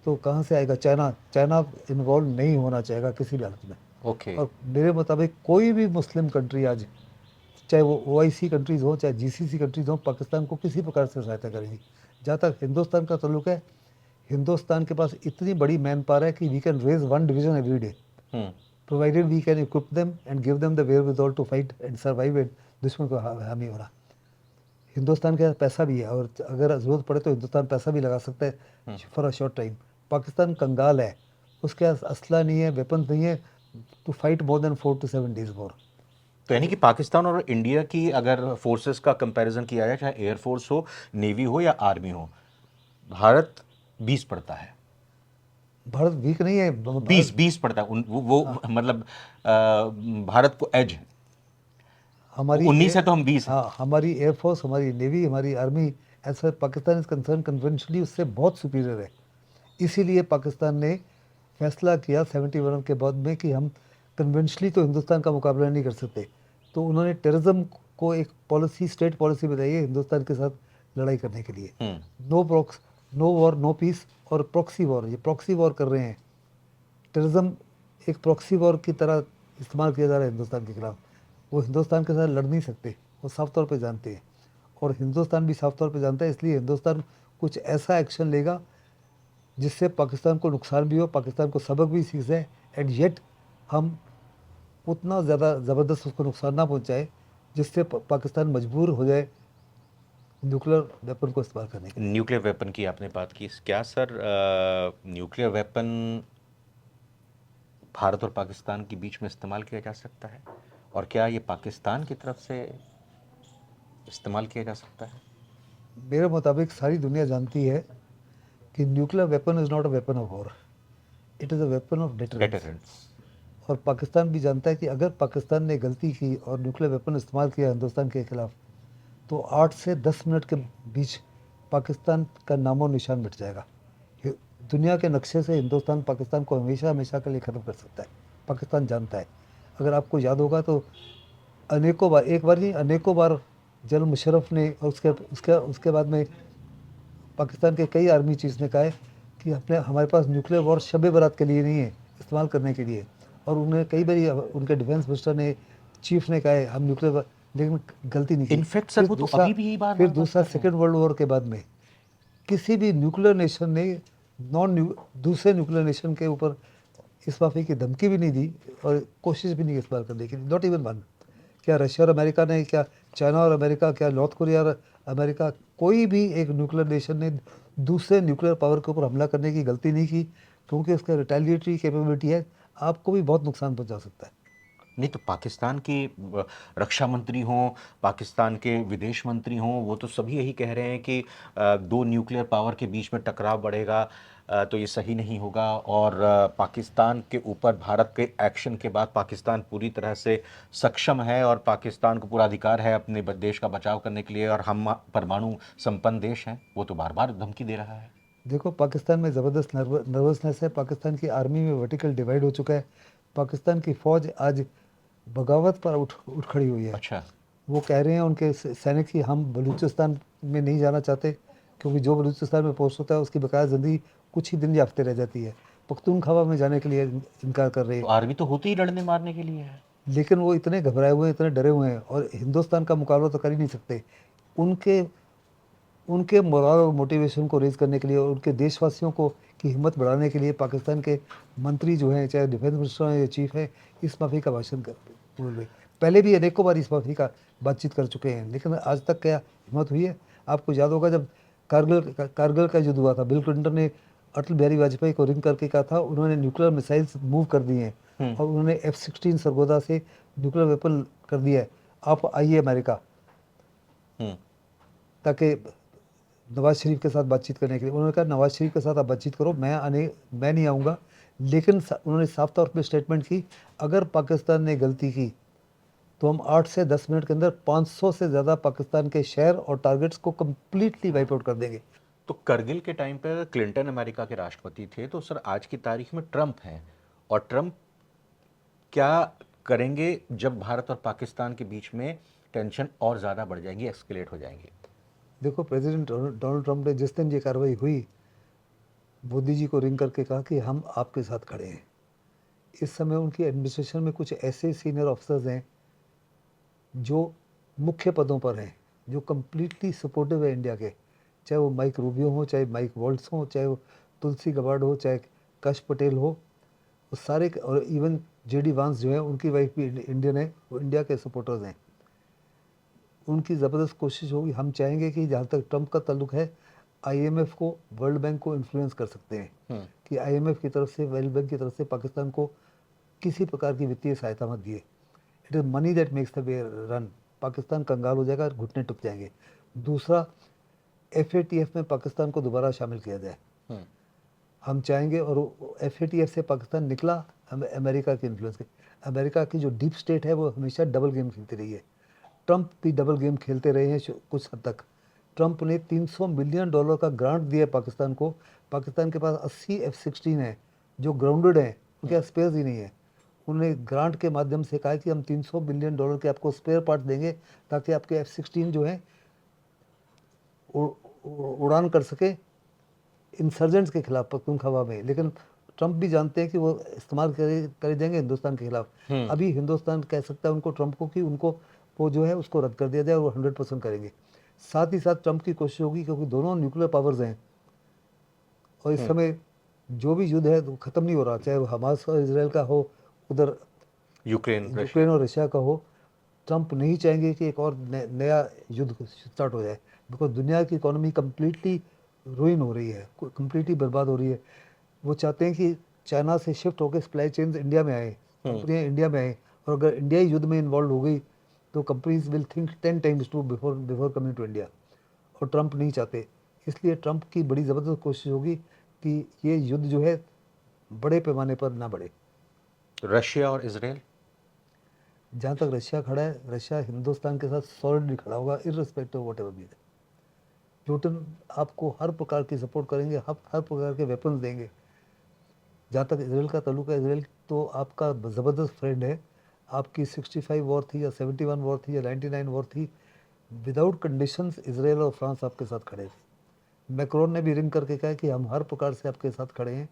तो कहाँ से आएगा? चाइना इन्वॉल्व नहीं होना चाहेगा किसी भी हालत में। ओके। और मेरे मुताबिक कोई भी मुस्लिम कंट्री आज, चाहे वो OIC कंट्रीज़ हो, चाहे GCC कंट्रीज़ हो, पाकिस्तान को किसी प्रकार से सहायता करेगी। जहाँ तक हिंदुस्तान का ताल्लुक है, हिंदुस्तान के पास इतनी बड़ी मैन पावर है कि we can raise 1 division every day, provided we can equip them and give them the wherewithal to fight and survive and दुश्मन को हामी होना। हिंदुस्तान के पास पैसा भी है, और अगर ज़रूरत पड़े तो हिंदुस्तान पैसा भी लगा सकता है for a short time. Pakistan कंगाल है, उसके पास असला नहीं है, वेपन्स नहीं है to fight more than 4 to 7 days war. तो यानी कि पाकिस्तान और इंडिया की अगर फोर्सेस का कंपैरिजन किया जाए, चाहे एयरफोर्स हो, नेवी हो या आर्मी हो, भारत 20 पड़ता है। भारत वीक नहीं है, 20 पड़ता है। वो मतलब भारत को एज है। हमारी 19 है तो हम 20 है। हाँ, हमारी एयरफोर्स, हमारी नेवी, हमारी army as far Pakistan is concern conventionally उससे बहुत सुपीरियर है। इसीलिए पाकिस्तान ने फैसला किया 71 के बाद में कि हम कन्वेंशनली तो हिंदुस्तान का मुकाबला नहीं कर सकते, तो उन्होंने टेररिज्म को एक पॉलिसी, स्टेट पॉलिसी बताई है हिंदुस्तान के साथ लड़ाई करने के लिए। नो वॉर नो पीस और प्रॉक्सी वॉर, ये प्रॉक्सी वॉर कर रहे हैं। टेररिज्म एक प्रॉक्सी वॉर की तरह इस्तेमाल किया जा रहा है हिंदुस्तान के खिलाफ। वो हिंदुस्तान के साथ लड़ नहीं सकते, वो साफ तौर पे जानते हैं, और हिंदुस्तान भी साफ तौर पे जानता है। इसलिए हिंदुस्तान कुछ ऐसा एक्शन लेगा जिससे पाकिस्तान को नुकसान भी हो, पाकिस्तान को सबक भी सीख जाए, एंड येट हम उतना ज़्यादा ज़बरदस्त उसको नुकसान ना पहुंचाए जिससे पाकिस्तान मजबूर हो जाए न्यूक्लियर वेपन को इस्तेमाल करने के लिए। न्यूक्लियर वेपन की आपने बात की, क्या सर न्यूक्लियर वेपन भारत और पाकिस्तान के बीच में इस्तेमाल किया जा सकता है, और क्या ये पाकिस्तान की तरफ से इस्तेमाल किया जा सकता है? मेरे मुताबिक सारी दुनिया जानती है कि nuclear weapon is not a weapon of war, it is a weapon of deterrence. और पाकिस्तान भी जानता है कि अगर पाकिस्तान ने गलती की और न्यूक्लियर वेपन इस्तेमाल किया हिंदुस्तान के खिलाफ, तो 8 से 10 मिनट के बीच पाकिस्तान का नामो निशान मिट जाएगा। दुनिया के नक्शे से हिंदुस्तान पाकिस्तान को हमेशा हमेशा के लिए ख़त्म कर सकता है। पाकिस्तान जानता है। अगर आपको याद होगा तो अनेकों बार, एक बार नहीं अनेकों बार जनरल मुशर्रफ ने, और उसके बाद में पाकिस्तान के कई आर्मी चीफ ने कहा है कि हमारे पास न्यूक्लियर वॉर शब बारात के लिए नहीं है, इस्तेमाल करने के लिए। और उन्हें कई बार उनके डिफेंस मिनिस्टर ने, चीफ ने कहा है हम न्यूक्लियर, लेकिन गलती नहीं की। इनफैक्ट सर वो तो अभी भी यही बात, फिर दूसरा सेकेंड वर्ल्ड वॉर के बाद में किसी भी न्यूक्लियर नेशन ने दूसरे न्यूक्लियर नेशन के ऊपर इस माफी की धमकी भी नहीं दी और कोशिश भी नहीं की इस्तेमाल करने की, नॉट इवन वन। क्या रशिया और अमेरिका ने, क्या चाइना और अमेरिका, क्या नॉर्थ कोरिया और अमेरिका, कोई भी एक न्यूक्लियर नेशन ने दूसरे न्यूक्लियर पावर के ऊपर हमला करने की गलती नहीं की, क्योंकि उसका रिटेलिएटरी कैपेबिलिटी है, आपको भी बहुत नुकसान पहुंचा सकता है। नहीं तो पाकिस्तान के रक्षा मंत्री हों, पाकिस्तान के विदेश मंत्री हों, वो तो सभी यही कह रहे हैं कि दो न्यूक्लियर पावर के बीच में टकराव बढ़ेगा तो ये सही नहीं होगा, और पाकिस्तान के ऊपर भारत के एक्शन के बाद पाकिस्तान पूरी तरह से सक्षम है और पाकिस्तान को पूरा अधिकार है अपने देश का बचाव करने के लिए, और हम परमाणु संपन्न देश हैं। वो तो बार बार धमकी दे रहा है। देखो, पाकिस्तान में ज़बरदस्त नर्वसनेस है, पाकिस्तान की आर्मी में वर्टिकल डिवाइड हो चुका है, पाकिस्तान की फ़ौज आज बगावत पर उठ खड़ी हुई है। अच्छा। वो कह रहे हैं उनके सैनिक कि हम बलूचिस्तान में नहीं जाना चाहते, क्योंकि जो बलूचिस्तान में पोस्ट होता है उसकी बकाया ज़िंदगी कुछ ही दिन या हफ्ते रह जाती है। पख्तूनख्वा में जाने के लिए इनकार कर रहे हैं। तो आर्मी तो होती ही लड़ने मारने के लिए है, लेकिन वो इतने घबराए हुए हैं, इतने डरे हुए हैं, और हिंदुस्तान का मुकाबला तो कर ही नहीं सकते। उनके मोरल और मोटिवेशन को रेज करने के लिए और उनके देशवासियों को की हिम्मत बढ़ाने के लिए पाकिस्तान के मंत्री जो हैं, चाहे डिफेंस मिनिस्टर हैं या चीफ है, इस माफ़ी का भाषण बोल रहे। पहले भी अनेकों बार इस माफ़ी का बातचीत कर चुके हैं, लेकिन आज तक क्या हिम्मत हुई है? आपको याद होगा जब कारगिल का युद्ध हुआ था, बिल क्लिंटन ने अटल बिहारी वाजपेयी को रिंग करके कहा था, उन्होंने न्यूक्लियर मिसाइल्स मूव कर दिए हैं और उन्होंने F-16 सरगोदा से न्यूक्लियर वेपन कर दिया है, आप आइए अमेरिका, ताकि नवाज शरीफ के साथ बातचीत करने के लिए। उन्होंने कहा नवाज शरीफ के साथ आप बातचीत करो, मैं नहीं आऊँगा। लेकिन उन्होंने साफ तौर पर स्टेटमेंट की, अगर पाकिस्तान ने गलती की तो हम 8 से 10 मिनट के अंदर 500 से ज़्यादा पाकिस्तान के शहर और टारगेट्स को कम्प्लीटली वाइप आउट कर देंगे। तो करगिल के टाइम पर क्लिंटन अमेरिका के राष्ट्रपति थे, तो सर आज की तारीख में ट्रंप हैं, और ट्रंप क्या करेंगे जब भारत और पाकिस्तान के बीच में टेंशन और ज़्यादा बढ़ जाएंगी, एक्सकेलेट हो जाएंगी? देखो, प्रेसिडेंट डोनाल्ड ट्रंप ने जिस दिन ये कार्रवाई हुई, मोदी जी को रिंग करके कहा कि हम आपके साथ खड़े हैं। इस समय उनकी एडमिनिस्ट्रेशन में कुछ ऐसे सीनियर ऑफिसर्स हैं जो मुख्य पदों पर हैं, जो कम्प्लीटली सपोर्टिव है इंडिया के, चाहे वो माइक रूबियो हो, चाहे माइक वॉल्ट्स हो, चाहे वो तुलसी गबार्ड हो, चाहे कश पटेल हो, वो सारे, और इवन जेडी वांस जो है, उनकी वाइफ भी इंडियन है, वो इंडिया के सपोर्टर्स हैं। उनकी ज़बरदस्त कोशिश होगी। हम चाहेंगे कि जहाँ तक ट्रंप का ताल्लुक है, आईएमएफ को, वर्ल्ड बैंक को इन्फ्लुएंस कर सकते हैं कि आईएमएफ की तरफ से, वर्ल्ड बैंक की तरफ से पाकिस्तान को किसी प्रकार की वित्तीय सहायता मत दिए। It is money that makes the way run. Pakistan कंगाल हो जाएगा, घुटने टूट जाएंगे। दूसरा, एफएटीएफ में पाकिस्तान को दोबारा शामिल किया जाए, हम चाहेंगे। और एफएटीएफ से पाकिस्तान निकला अमेरिका के इन्फ्लुएंस के। अमेरिका की जो डीप स्टेट है वो हमेशा डबल गेम खेलती रही है। ट्रंप भी डबल गेम खेलते रहे हैं कुछ हद तक। ट्रंप ने $300 मिलियन का ग्रांट दिया पाकिस्तान को। पाकिस्तान के पास 80 F-16 है जो ग्राउंडेड हैं, उनके पास स्पेयर्स ही नहीं है। उन्होंने ग्रांट के माध्यम से कहा कि हम $300 मिलियन के आपको स्पेयर पार्ट देंगे ताकि आपके F-16 जो हैं उड़ान कर सके इंसर्जेंट्स के खिलाफ पख्तूनख्वा में। लेकिन ट्रंप भी जानते हैं कि वो इस्तेमाल करे देंगे हिंदुस्तान के खिलाफ। अभी हिंदुस्तान कह सकता है उनको, ट्रंप को, कि उनको वो जो है उसको रद्द कर दिया जाए, और वो 100% करेंगे। साथ ही साथ ट्रंप की कोशिश होगी, क्योंकि दोनों न्यूक्लियर पावर्स हैं और इस समय जो भी युद्ध है वो ख़त्म नहीं हो रहा, चाहे वो हमास और इसराइल का हो, उधर यूक्रेन और रशिया का हो। ट्रंप नहीं चाहेंगे कि एक और नया युद्ध स्टार्ट हो जाए, बिकॉज दुनिया की इकोनॉमी कम्प्लीटली रुइन हो रही है, कम्प्लीटली बर्बाद हो रही है। वो चाहते हैं कि चाइना से शिफ्ट होकर सप्लाई चेन्स इंडिया में आए, कंपनियाँ इंडिया में आए, और अगर इंडिया ही युद्ध में इन्वॉल्व हो गई तो companies will think 10 times to before coming to India, और ट्रंप नहीं चाहते। इसलिए ट्रंप की बड़ी ज़बरदस्त कोशिश होगी कि ये युद्ध जो है बड़े पैमाने पर ना बढ़े। रशिया और इसराइल, जहाँ तक रशिया खड़ा है, रशिया हिंदुस्तान के साथ सॉलिडली खड़ा होगा, irrespective what ever be. Putin आपको हर प्रकार की सपोर्ट करेंगे, हर प्रकार के वेपन्स देंगे। जहाँ तक इसराइल का ताल्लुक है, इसराइल तो आपका ज़बरदस्त फ्रेंड है। आपकी 65 वॉर थी या 71 वॉर थी या 99 वॉर थी, विदाउट कंडीशंस इसराइल और फ्रांस आपके साथ खड़े थे। मैक्रोन ने भी रिंग करके कहा कि हम हर प्रकार से आपके साथ खड़े हैं,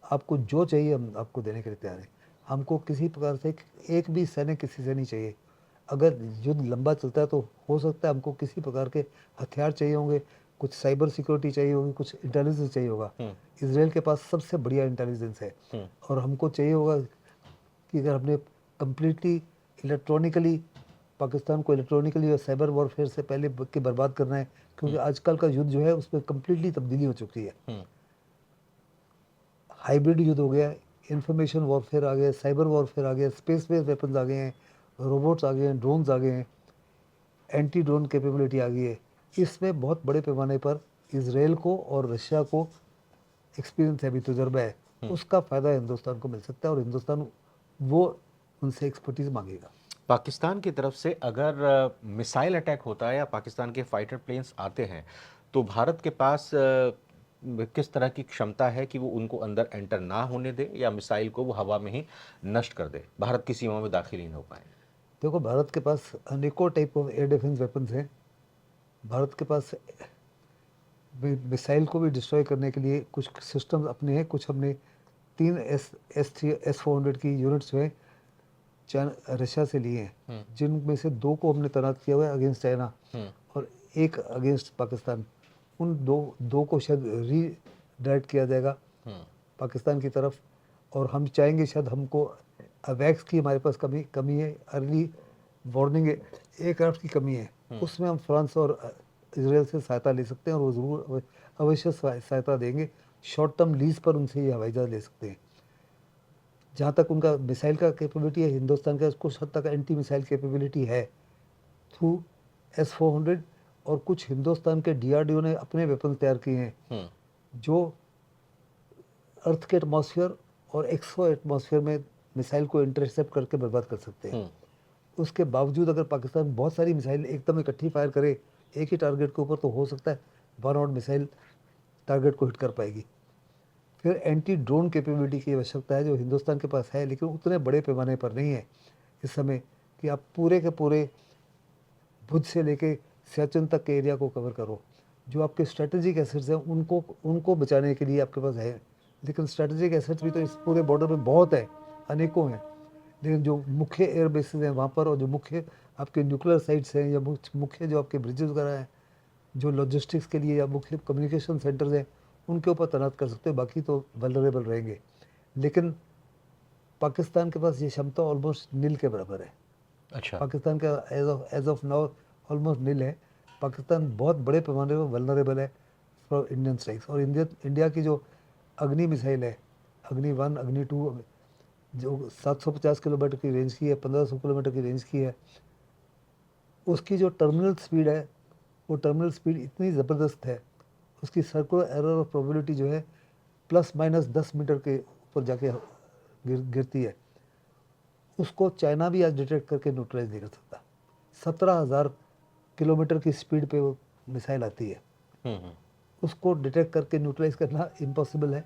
आपको जो चाहिए हम आपको देने के लिए तैयार हैं। हमको किसी प्रकार से एक भी सैनिक किसी से नहीं चाहिए। अगर युद्ध लंबा चलता है तो हो सकता है हमको किसी प्रकार के हथियार चाहिए होंगे, कुछ साइबर सिक्योरिटी चाहिए होगी, कुछ इंटेलिजेंस चाहिए होगा। इसराइल के पास सबसे बढ़िया इंटेलिजेंस है, और हमको चाहिए होगा कि अगर हमने कम्प्लीटली इलेक्ट्रॉनिकली पाकिस्तान को इलेक्ट्रॉनिकली और साइबर वॉरफेयर से पहले के बर्बाद करना है, क्योंकि आजकल का युद्ध जो है उसमें कम्प्लीटली तब्दीली हो चुकी है। हाइब्रिड युद्ध हो गया, इंफॉर्मेशन वॉरफेयर आ गया, साइबर वॉरफेयर आ गया, स्पेस बेस्ड वेपन्स आ गए हैं, रोबोट्स आ गए हैं, ड्रोन्स आ गए हैं, एंटी ड्रोन कैपेबिलिटी आ गई है। इसमें बहुत बड़े पैमाने पर इसराइल को और रशिया को एक्सपीरियंस है, अभी तजुर्बा है, उसका फ़ायदा हिंदुस्तान को मिल सकता है, और हिंदुस्तान वो उनसे एक्सपर्टीज मांगेगा। पाकिस्तान की तरफ से अगर मिसाइल अटैक होता है या पाकिस्तान के फाइटर प्लेन्स आते हैं, तो भारत के पास किस तरह की क्षमता है कि वो उनको अंदर एंटर ना होने दे, या मिसाइल को वो हवा में ही नष्ट कर दे, भारत की सीमा में दाखिल ही नहीं हो पाए? देखो, भारत के पास अनेकों type of air defence weapons हैं। भारत के पास मिसाइल को भी डिस्ट्रॉय करने के लिए कुछ सिस्टम्स अपने हैं, कुछ हमने 3 S-400 की यूनिट्स जो है रशिया से लिए हैं, जिनमें से 2 को हमने तैनात किया हुआ है अगेंस्ट चाइना, और 1 अगेंस्ट पाकिस्तान। उन दो को शायद रीडायरेक्ट किया जाएगा पाकिस्तान की तरफ। और हम चाहेंगे, शायद हमको अवैक्स की हमारे पास कमी है, अर्ली वार्निंग एयरक्राफ्ट की कमी है, उसमें हम फ्रांस और इसराइल से सहायता ले सकते हैं, और वो ज़रूर अवश्य सहायता देंगे। शॉर्ट टर्म लीज पर उनसे ये हवाई जहाज़ ले सकते हैं। जहाँ तक उनका मिसाइल का कैपेबिलिटी है, हिंदुस्तान का कुछ हद तक एंटी मिसाइल कैपेबिलिटी है थ्रू S-400, और कुछ हिंदुस्तान के DRDO ने अपने वेपन तैयार किए हैं जो अर्थ के एटमॉस्फेयर और एक्सो एटमॉस्फेयर में मिसाइल को इंटरसेप्ट करके बर्बाद कर सकते हैं। उसके बावजूद अगर पाकिस्तान बहुत सारी मिसाइल एकदम इकट्ठी फायर करे एक ही टारगेट के ऊपर, तो हो सकता है वन आउट मिसाइल टारगेट को हिट कर पाएगी। फिर एंटी ड्रोन कैपेबिलिटी की आवश्यकता है जो हिंदुस्तान के पास है, लेकिन उतने बड़े पैमाने पर नहीं है इस समय कि आप पूरे के पूरे भुज से लेके सियाचिन तक के एरिया को कवर करो। जो आपके स्ट्रेटेजिक एसेट्स हैं उनको बचाने के लिए आपके पास है, लेकिन स्ट्रेटेजिक एसेट्स भी तो इस पूरे बॉर्डर में बहुत है, अनेकों हैं। लेकिन जो मुख्य एयर बेसिस हैं वहाँ पर, और जो मुख्य आपके न्यूक्लियर साइट्स हैं या मुख्य जो आपके ब्रिजेस वगैरह हैं, जो लॉजिस्टिक्स के लिए या मुख्य कम्युनिकेशन सेंटर्स हैं, उनके ऊपर तैनात कर सकते हो, बाकी तो वल्नरेबल रहेंगे। लेकिन पाकिस्तान के पास ये क्षमता ऑलमोस्ट नील के बराबर है। अच्छा। पाकिस्तान का as of now almost nil है। पाकिस्तान बहुत बड़े पैमाने पर वल्नरेबल है फॉर इंडियन स्ट्राइक्स। और इंडिया की जो अग्नि मिसाइल है, अग्नि 1, अग्नि 2, जो 750 किलोमीटर की रेंज की है, 1500 किलोमीटर की रेंज की है, उसकी जो टर्मिनल स्पीड है, वो टर्मिनल स्पीड इतनी ज़बरदस्त है, उसकी सर्कुलर एरर ऑफ प्रोबेबिलिटी जो है ±10 मीटर के ऊपर जाके गिरती है। उसको चाइना भी आज डिटेक्ट करके न्यूट्रलाइज नहीं कर सकता। 17,000 किलोमीटर की स्पीड पे वो मिसाइल आती है। उसको डिटेक्ट करके न्यूट्रलाइज करना इम्पॉसिबल है,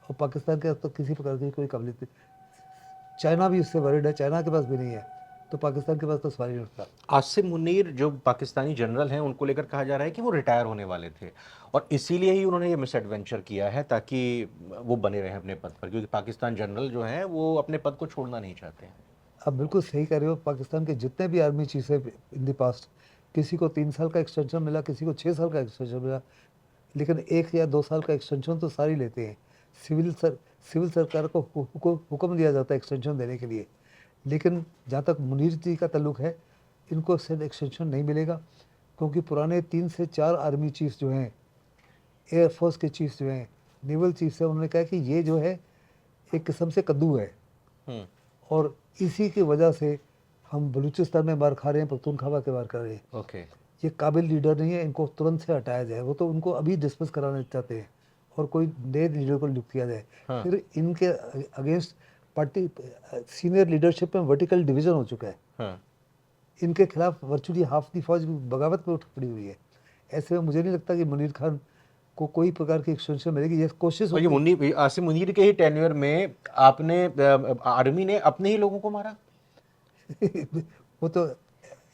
और पाकिस्तान के पास तो किसी प्रकार की कोई काबिलियत नहीं। चाइना भी उससे वरीड है, चाइना के पास भी नहीं है, तो पाकिस्तान के पास तो सवाल ही नहीं उठता। आसिम मुनीर जो पाकिस्तानी जनरल हैं, उनको लेकर कहा जा रहा है कि वो रिटायर होने वाले थे और इसीलिए ही उन्होंने ये मिस एडवेंचर किया है ताकि वो बने रहें अपने पद पर, क्योंकि पाकिस्तान जनरल जो हैं वो अपने पद को छोड़ना नहीं चाहते हैं। आप बिल्कुल सही कह रहे हो। पाकिस्तान के जितने भी आर्मी चीफ है इन द पास्ट, किसी को 3 साल का एक्सटेंशन मिला, किसी को 6 साल का एक्सटेंशन मिला, लेकिन 1 या 2 साल का एक्सटेंशन तो सारी लेते हैं। सिविल सरकार को हुक्म दिया जाता है एक्सटेंशन देने के लिए। लेकिन जहाँ तक मुनीर जी का ताल्लुक है, इनको एक्सटेंशन नहीं मिलेगा, क्योंकि पुराने 3 से 4 आर्मी चीफ्स जो हैं, एयरफोर्स के चीफ्स जो हैं, नेवल चीफ्स हैं, उन्होंने कहा कि ये जो है एक किस्म से कद्दू है, और इसी की वजह से हम बलूचिस्तान में मार खा रहे हैं, पख्तूनख्वा के मार खा रहे हैं। ओके। ये काबिल लीडर नहीं है, इनको तुरंत से हटाया जाए। वो तो उनको अभी डिस्मिस कराना चाहते हैं और कोई नए लीडर को नियुक्त किया जाए। फिर इनके अगेंस्ट पार्टी सीनियर लिडरशिप में वर्टिकल डिवीजन हो चुका है। इनके खिलाफ वर्चुअली हाफ दी फौज बगावत में उठ खड़ी हुई है। ऐसे में मुझे नहीं लगता कि मुनीर खान को कोई प्रकार की एक्सटेंशन मिलेगी। ये कोशिश और ये आसिम मुनीर के ही टेन्योर में आपने आर्मी ने अपने ही लोगों को मारा। वो तो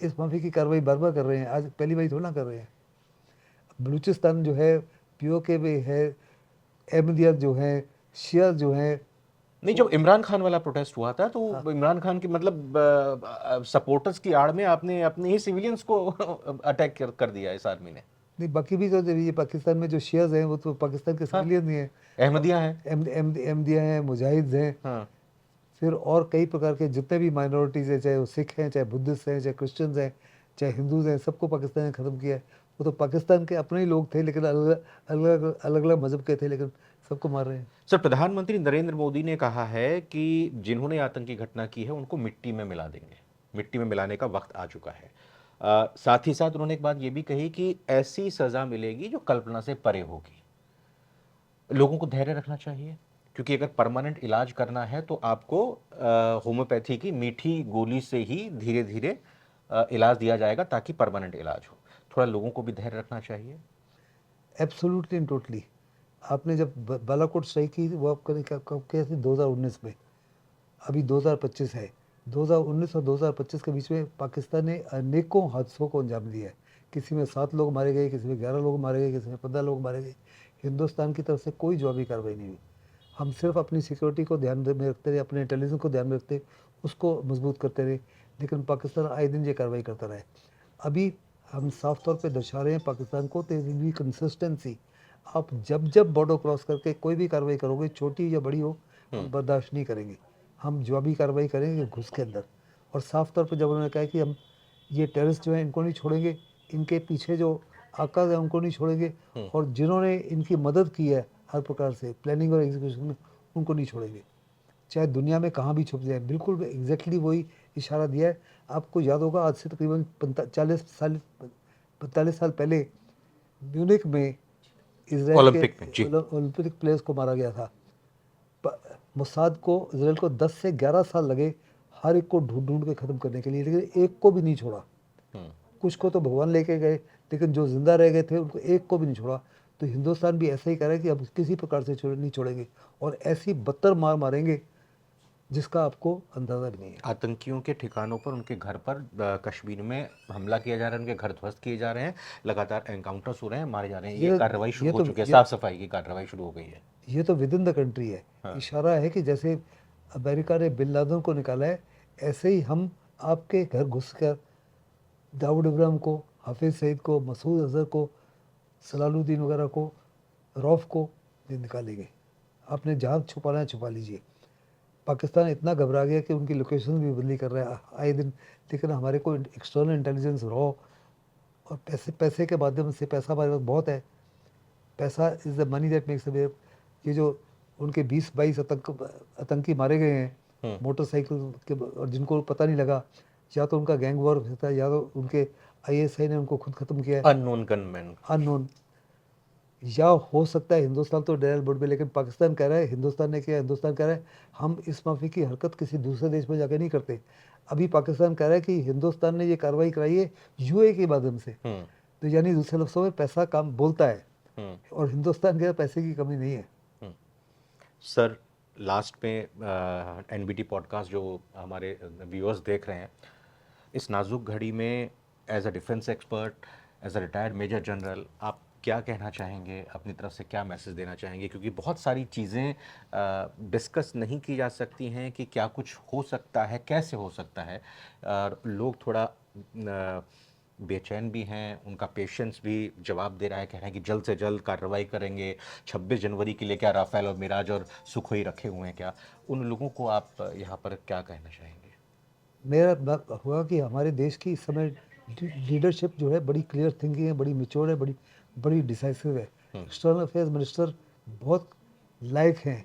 इस माफी की कार्रवाई बार बार कर रहे हैं, आज पहली बार थोड़ा ना कर रहे हैं। बलूचिस्तान जो है पीओके में है, अहमदियत जो है, शिया जो है। नहीं, जब इमरान खान वाला प्रोटेस्ट हुआ था तो इमरान खान की मतलब सपोर्टर्स की आड़ में आपने अपने ही सिविलियंस को अटैक कर दिया इस आर्मी ने। नहीं, बाकी भी तो ये पाकिस्तान में जो शियाज हैं वो तो पाकिस्तान के सिविलियन नहीं है, अहमदिया हैं, अहमदिया हैं, मुजाहिद हैं। फिर और कई प्रकार के जितने भी माइनॉरिटीज़ हैं, चाहे वो सिख हैं, चाहे बुद्धिस्ट हैं, चाहे क्रिश्चियंस हैं, चाहे हिंदूज हैं, सबको पाकिस्तान ने ख़त्म किया है। वो तो पाकिस्तान के अपने ही लोग थे, लेकिन अलग अलग मज़हब के थे, लेकिन सबको मार रहे हैं। सर, प्रधानमंत्री नरेंद्र मोदी ने कहा है कि जिन्होंने आतंकी घटना की है उनको मिट्टी में मिला देंगे, मिट्टी में मिलाने का वक्त आ चुका है। साथ ही साथ उन्होंने एक बात ये भी कही कि ऐसी सज़ा मिलेगी जो कल्पना से परे होगी। लोगों को धैर्य रखना चाहिए, क्योंकि अगर परमानेंट इलाज करना है तो आपको होम्योपैथी की मीठी गोली से ही धीरे धीरे इलाज दिया जाएगा ताकि परमानेंट इलाज हो। थोड़ा लोगों को भी धैर्य रखना चाहिए। Absolutely and totally. आपने जब बालाकोट स्ट्राइक की वो आपने कब किया थी? 2019 में। अभी 2025 है। 2019 और 2025 के बीच में पाकिस्तान ने अनेकों हादसों को अंजाम दिया है। किसी में 7 लोग मारे गए, किसी में 11 लोग मारे गए, किसी में 15 लोग मारे गए। हिंदुस्तान की तरफ से कोई जवाबी कार्रवाई नहीं हुई। हम सिर्फ अपनी सिक्योरिटी को ध्यान में रखते रहे, अपने इंटेलिजेंस को ध्यान में रखते, उसको मजबूत करते रहे, लेकिन पाकिस्तान आए दिन ये कार्रवाई करता रहा है। अभी हम साफ तौर पे दर्शा रहे हैं पाकिस्तान को, देयर विल बी कंसिस्टेंसी। आप जब बॉर्डर क्रॉस करके कोई भी कार्रवाई करोगे, छोटी या बड़ी हो, हम बर्दाश्त नहीं करेंगे। हम जवाबी कार्रवाई करेंगे घुस के अंदर। और साफ तौर पे जब उन्होंने कहा कि हम ये टेररिस्ट जो हैं इनको नहीं छोड़ेंगे, इनके पीछे जो आकाज हैं उनको नहीं छोड़ेंगे, और जिन्होंने इनकी मदद की है हर प्रकार से प्लानिंग और एग्जीक्यूशन में, उनको नहीं छोड़ेंगे, चाहे दुनिया में कहाँ भी छुप जाए। बिल्कुल एग्जैक्टली वही इशारा दिया है। आपको याद होगा आज से तकरीबन 45 साल पहले म्यूनिख में इसराइल के ओलंपिक प्लेयर्स को मारा गया था। मोसाद को, इसराइल को 10 से 11 साल लगे हर एक को ढूंढ ढूंढ के ख़त्म करने के लिए, लेकिन एक को भी नहीं छोड़ा। कुछ को तो भगवान लेके गए, लेकिन जो जिंदा रह गए थे उनको एक को भी नहीं छोड़ा। तो हिंदुस्तान भी ऐसा ही कर रहा है कि अब किसी प्रकार से नहीं छोड़ेंगे, और ऐसी बदतर मार मारेंगे जिसका आपको अंदाजा भी नहीं है। आतंकियों के ठिकानों पर, उनके घर पर कश्मीर में हमला किया जा रहा है, उनके घर ध्वस्त किए जा रहे हैं, लगातार एनकाउंटर्स हो रहे हैं, मारे जा रहे हैं। ये कार्रवाई शुरू हो चुकी है, साफ सफाई की कार्रवाई शुरू हो गई है। ये तो विद इन द कंट्री है। इशारा है कि जैसे अमेरिका ने बिन लादेन को निकाला है, ऐसे ही हम आपके घर घुसकर दाऊद इब्राहिम को, हाफिज सईद को, मसूद अजहर को, सलालुद्दीन वगैरह को, रौफ को निकालेंगे। आपने जहाँ छुपाना है छुपा लीजिए। पाकिस्तान इतना घबरा गया कि उनकी लोकेशन भी बदली कर रहा है आए दिन, लेकिन हमारे को एक्सटर्नल इंटेलिजेंस रॉ और पैसे के माध्यम से, पैसा हमारे पास बहुत है। पैसा is the money that makes the wave. ये जो उनके 20-22 आतंकी मारे गए हैं मोटरसाइकिल के, और जिनको पता नहीं लगा, या तो उनका गैंग वॉर होता है या तो उनके ISI ने उनको खुद खत्म किया है, अननोन गनमैन, अननोन। या हो सकता है हिंदुस्तान तो डेरल बोर्ड में, लेकिन पाकिस्तान कह रहा है, हिंदुस्तान ने किया, हिंदुस्तान कह रहा है हम इस माफी की हरकत किसी दूसरे देश में जाकर नहीं करते। अभी पाकिस्तान कह रहा है कि हिंदुस्तान ने ये कार्रवाई कराई है UAE के माध्यम से। तो यानी दूसरे लफ्ज़ों में पैसा काम बोलता है, और हिंदुस्तान के पैसे की कमी नहीं है। सर, लास्ट में NBT पॉडकास्ट जो हमारे व्यूअर्स देख रहे हैं, इस नाजुक घड़ी में as a defence expert, as a retired major general, आप क्या कहना चाहेंगे, अपनी तरफ से क्या मैसेज देना चाहेंगे? क्योंकि बहुत सारी चीज़ें डिस्कस नहीं की जा सकती हैं कि क्या कुछ हो सकता है, कैसे हो सकता है। लोग थोड़ा बेचैन भी हैं, उनका पेशेंस भी जवाब दे रहा है, कह रहे हैं कि जल्द से जल्द कार्रवाई करेंगे। 26 जनवरी के लिए क्या राफेल और मिराज और सुखोई रखे हुए हैं क्या? उन लोगों को आप यहाँ पर क्या कहना चाहेंगे? मेरा बात हुआ कि हमारे देश की इस समय लीडरशिप जो है बड़ी क्लियर थिंकिंग है, बड़ी मेच्योर है, बड़ी डिसाइसिव है। एक्सटर्नल अफेयर्स मिनिस्टर बहुत लायक हैं।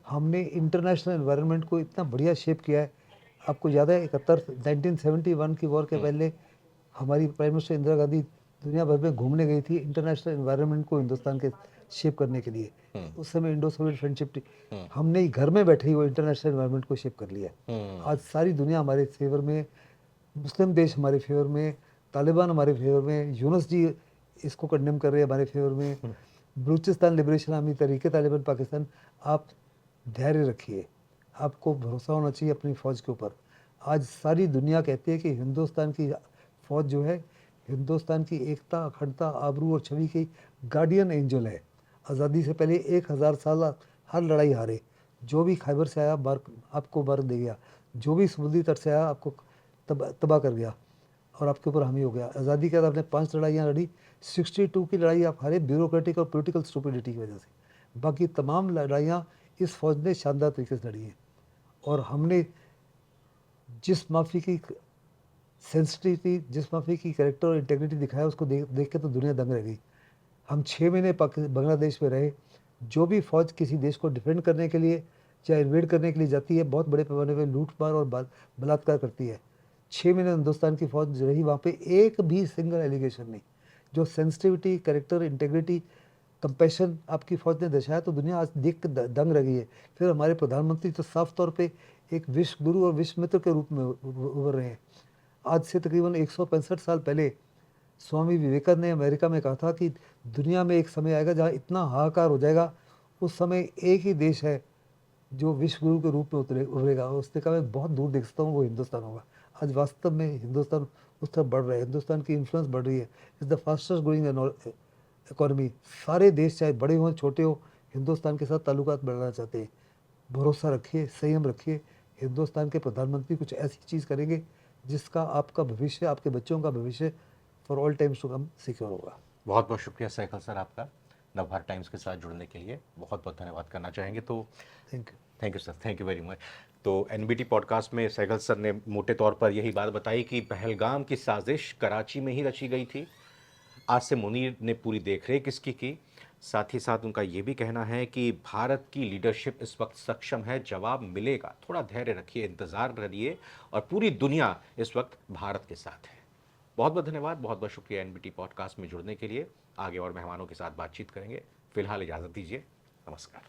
हमने इंटरनेशनल एनवायरनमेंट को इतना बढ़िया शेप किया है। आपको याद है 1971 की वॉर के पहले हमारी प्राइम मिनिस्टर इंदिरा गांधी दुनिया भर में घूमने गई थी इंटरनेशनल एनवायरनमेंट को हिंदुस्तान के शेप करने के लिए। उस समय इंडो सोवियत फ्रेंडशिप थी। हमने ही घर में बैठे हुए इंटरनेशनल एनवायरनमेंट को शेप कर लिया। आज सारी दुनिया हमारे फेवर में, मुस्लिम देश हमारे फेवर में, तालिबान हमारे फेवर में, यूनुस जी इसको कंडेम कर रहे हैं हमारे फेवर में, बलूचिस्तान लिबरेशन आर्मी, तरीके तालिबान पाकिस्तान। आप धैर्य रखिए, आपको भरोसा होना चाहिए अपनी फ़ौज के ऊपर। आज सारी दुनिया कहती है कि हिंदुस्तान की फ़ौज जो है हिंदुस्तान की एकता, अखंडता, आबरू और छवि की गार्डियन एंजल है। आज़ादी से पहले 1000 साल हर लड़ाई हारे। जो भी खैबर से आया आपको मार दे गया, जो भी समुद्री तट से आया आपको तबाह कर गया और आपके ऊपर हामी हो गया। आज़ादी के बाद आपने 5 लड़ाइयाँ लड़ी, 62 की लड़ाई आप हारे ब्यूरोक्रेटिक और पॉलिटिकल स्टुपिडिटी की वजह से। बाकी तमाम लड़ाइयाँ इस फौज ने शानदार तरीके से लड़ी हैं। और हमने जिस माफ़ी की सेंसिटिविटी, जिस माफ़ी की कैरेक्टर और इंटेग्रिटी दिखाया, उसको देख के तो दुनिया दंग रह गई। हम 6 महीने बांग्लादेश में रहे। जो भी फ़ौज किसी देश को डिफेंड करने के लिए या इन्वेड करने के लिए जाती है, बहुत बड़े पैमाने पर लूटमार और बलात्कार करती है। 6 महीने हिंदुस्तान की फ़ौज रही वहाँ पे, एक भी सिंगल एलिगेशन नहीं। जो सेंसिटिविटी, कैरेक्टर, इंटेग्रिटी, कंपैशन आपकी फ़ौज ने दर्शाया, तो दुनिया आज देख के दंग रह गई है। फिर हमारे प्रधानमंत्री तो साफ तौर पे एक विश्व गुरु और विश्व मित्र के रूप में उभर रहे हैं। आज से तकरीबन 165 साल पहले स्वामी विवेकानंद ने अमेरिका में कहा था कि दुनिया में एक समय आएगा जहाँ इतना हाहाकार हो जाएगा, उस समय एक ही देश है जो विश्व गुरु के रूप में उभरेगा। और उसने कहा मैं बहुत दूर देख सकता हूँ, वो हिंदुस्तान होगा। आज वास्तव में हिंदुस्तान उस तरफ बढ़ रहा है, हिंदुस्तान की इन्फ्लुएंस बढ़ रही है। Is the fastest growing economy. सारे देश चाहे बड़े हों छोटे हो, हिंदुस्तान के साथ ताल्लुकात बढ़ाना चाहते हैं। भरोसा रखिए, संयम रखिए। हिंदुस्तान के प्रधानमंत्री कुछ ऐसी चीज़ करेंगे जिसका आपका भविष्य, आपके बच्चों का भविष्य for all times to come secure होगा। बहुत बहुत शुक्रिया सैकल सर आपका नवभारत टाइम्स के साथ जुड़ने के लिए। बहुत बहुत धन्यवाद करना चाहेंगे। तो thank you sir, thank you very much. तो NBT पॉडकास्ट में सैगल सर ने मोटे तौर पर यही बात बताई कि पहलगाम की साजिश कराची में ही रची गई थी। आसिम मुनीर ने पूरी देखरेख इसकी की। साथ ही साथ उनका ये भी कहना है कि भारत की लीडरशिप इस वक्त सक्षम है, जवाब मिलेगा, थोड़ा धैर्य रखिए, इंतज़ार करिए, और पूरी दुनिया इस वक्त भारत के साथ है। बहुत बहुत धन्यवाद, बहुत बहुत शुक्रिया NBT पॉडकास्ट में जुड़ने के लिए। आगे और मेहमानों के साथ बातचीत करेंगे। फिलहाल इजाज़त दीजिए, नमस्कार।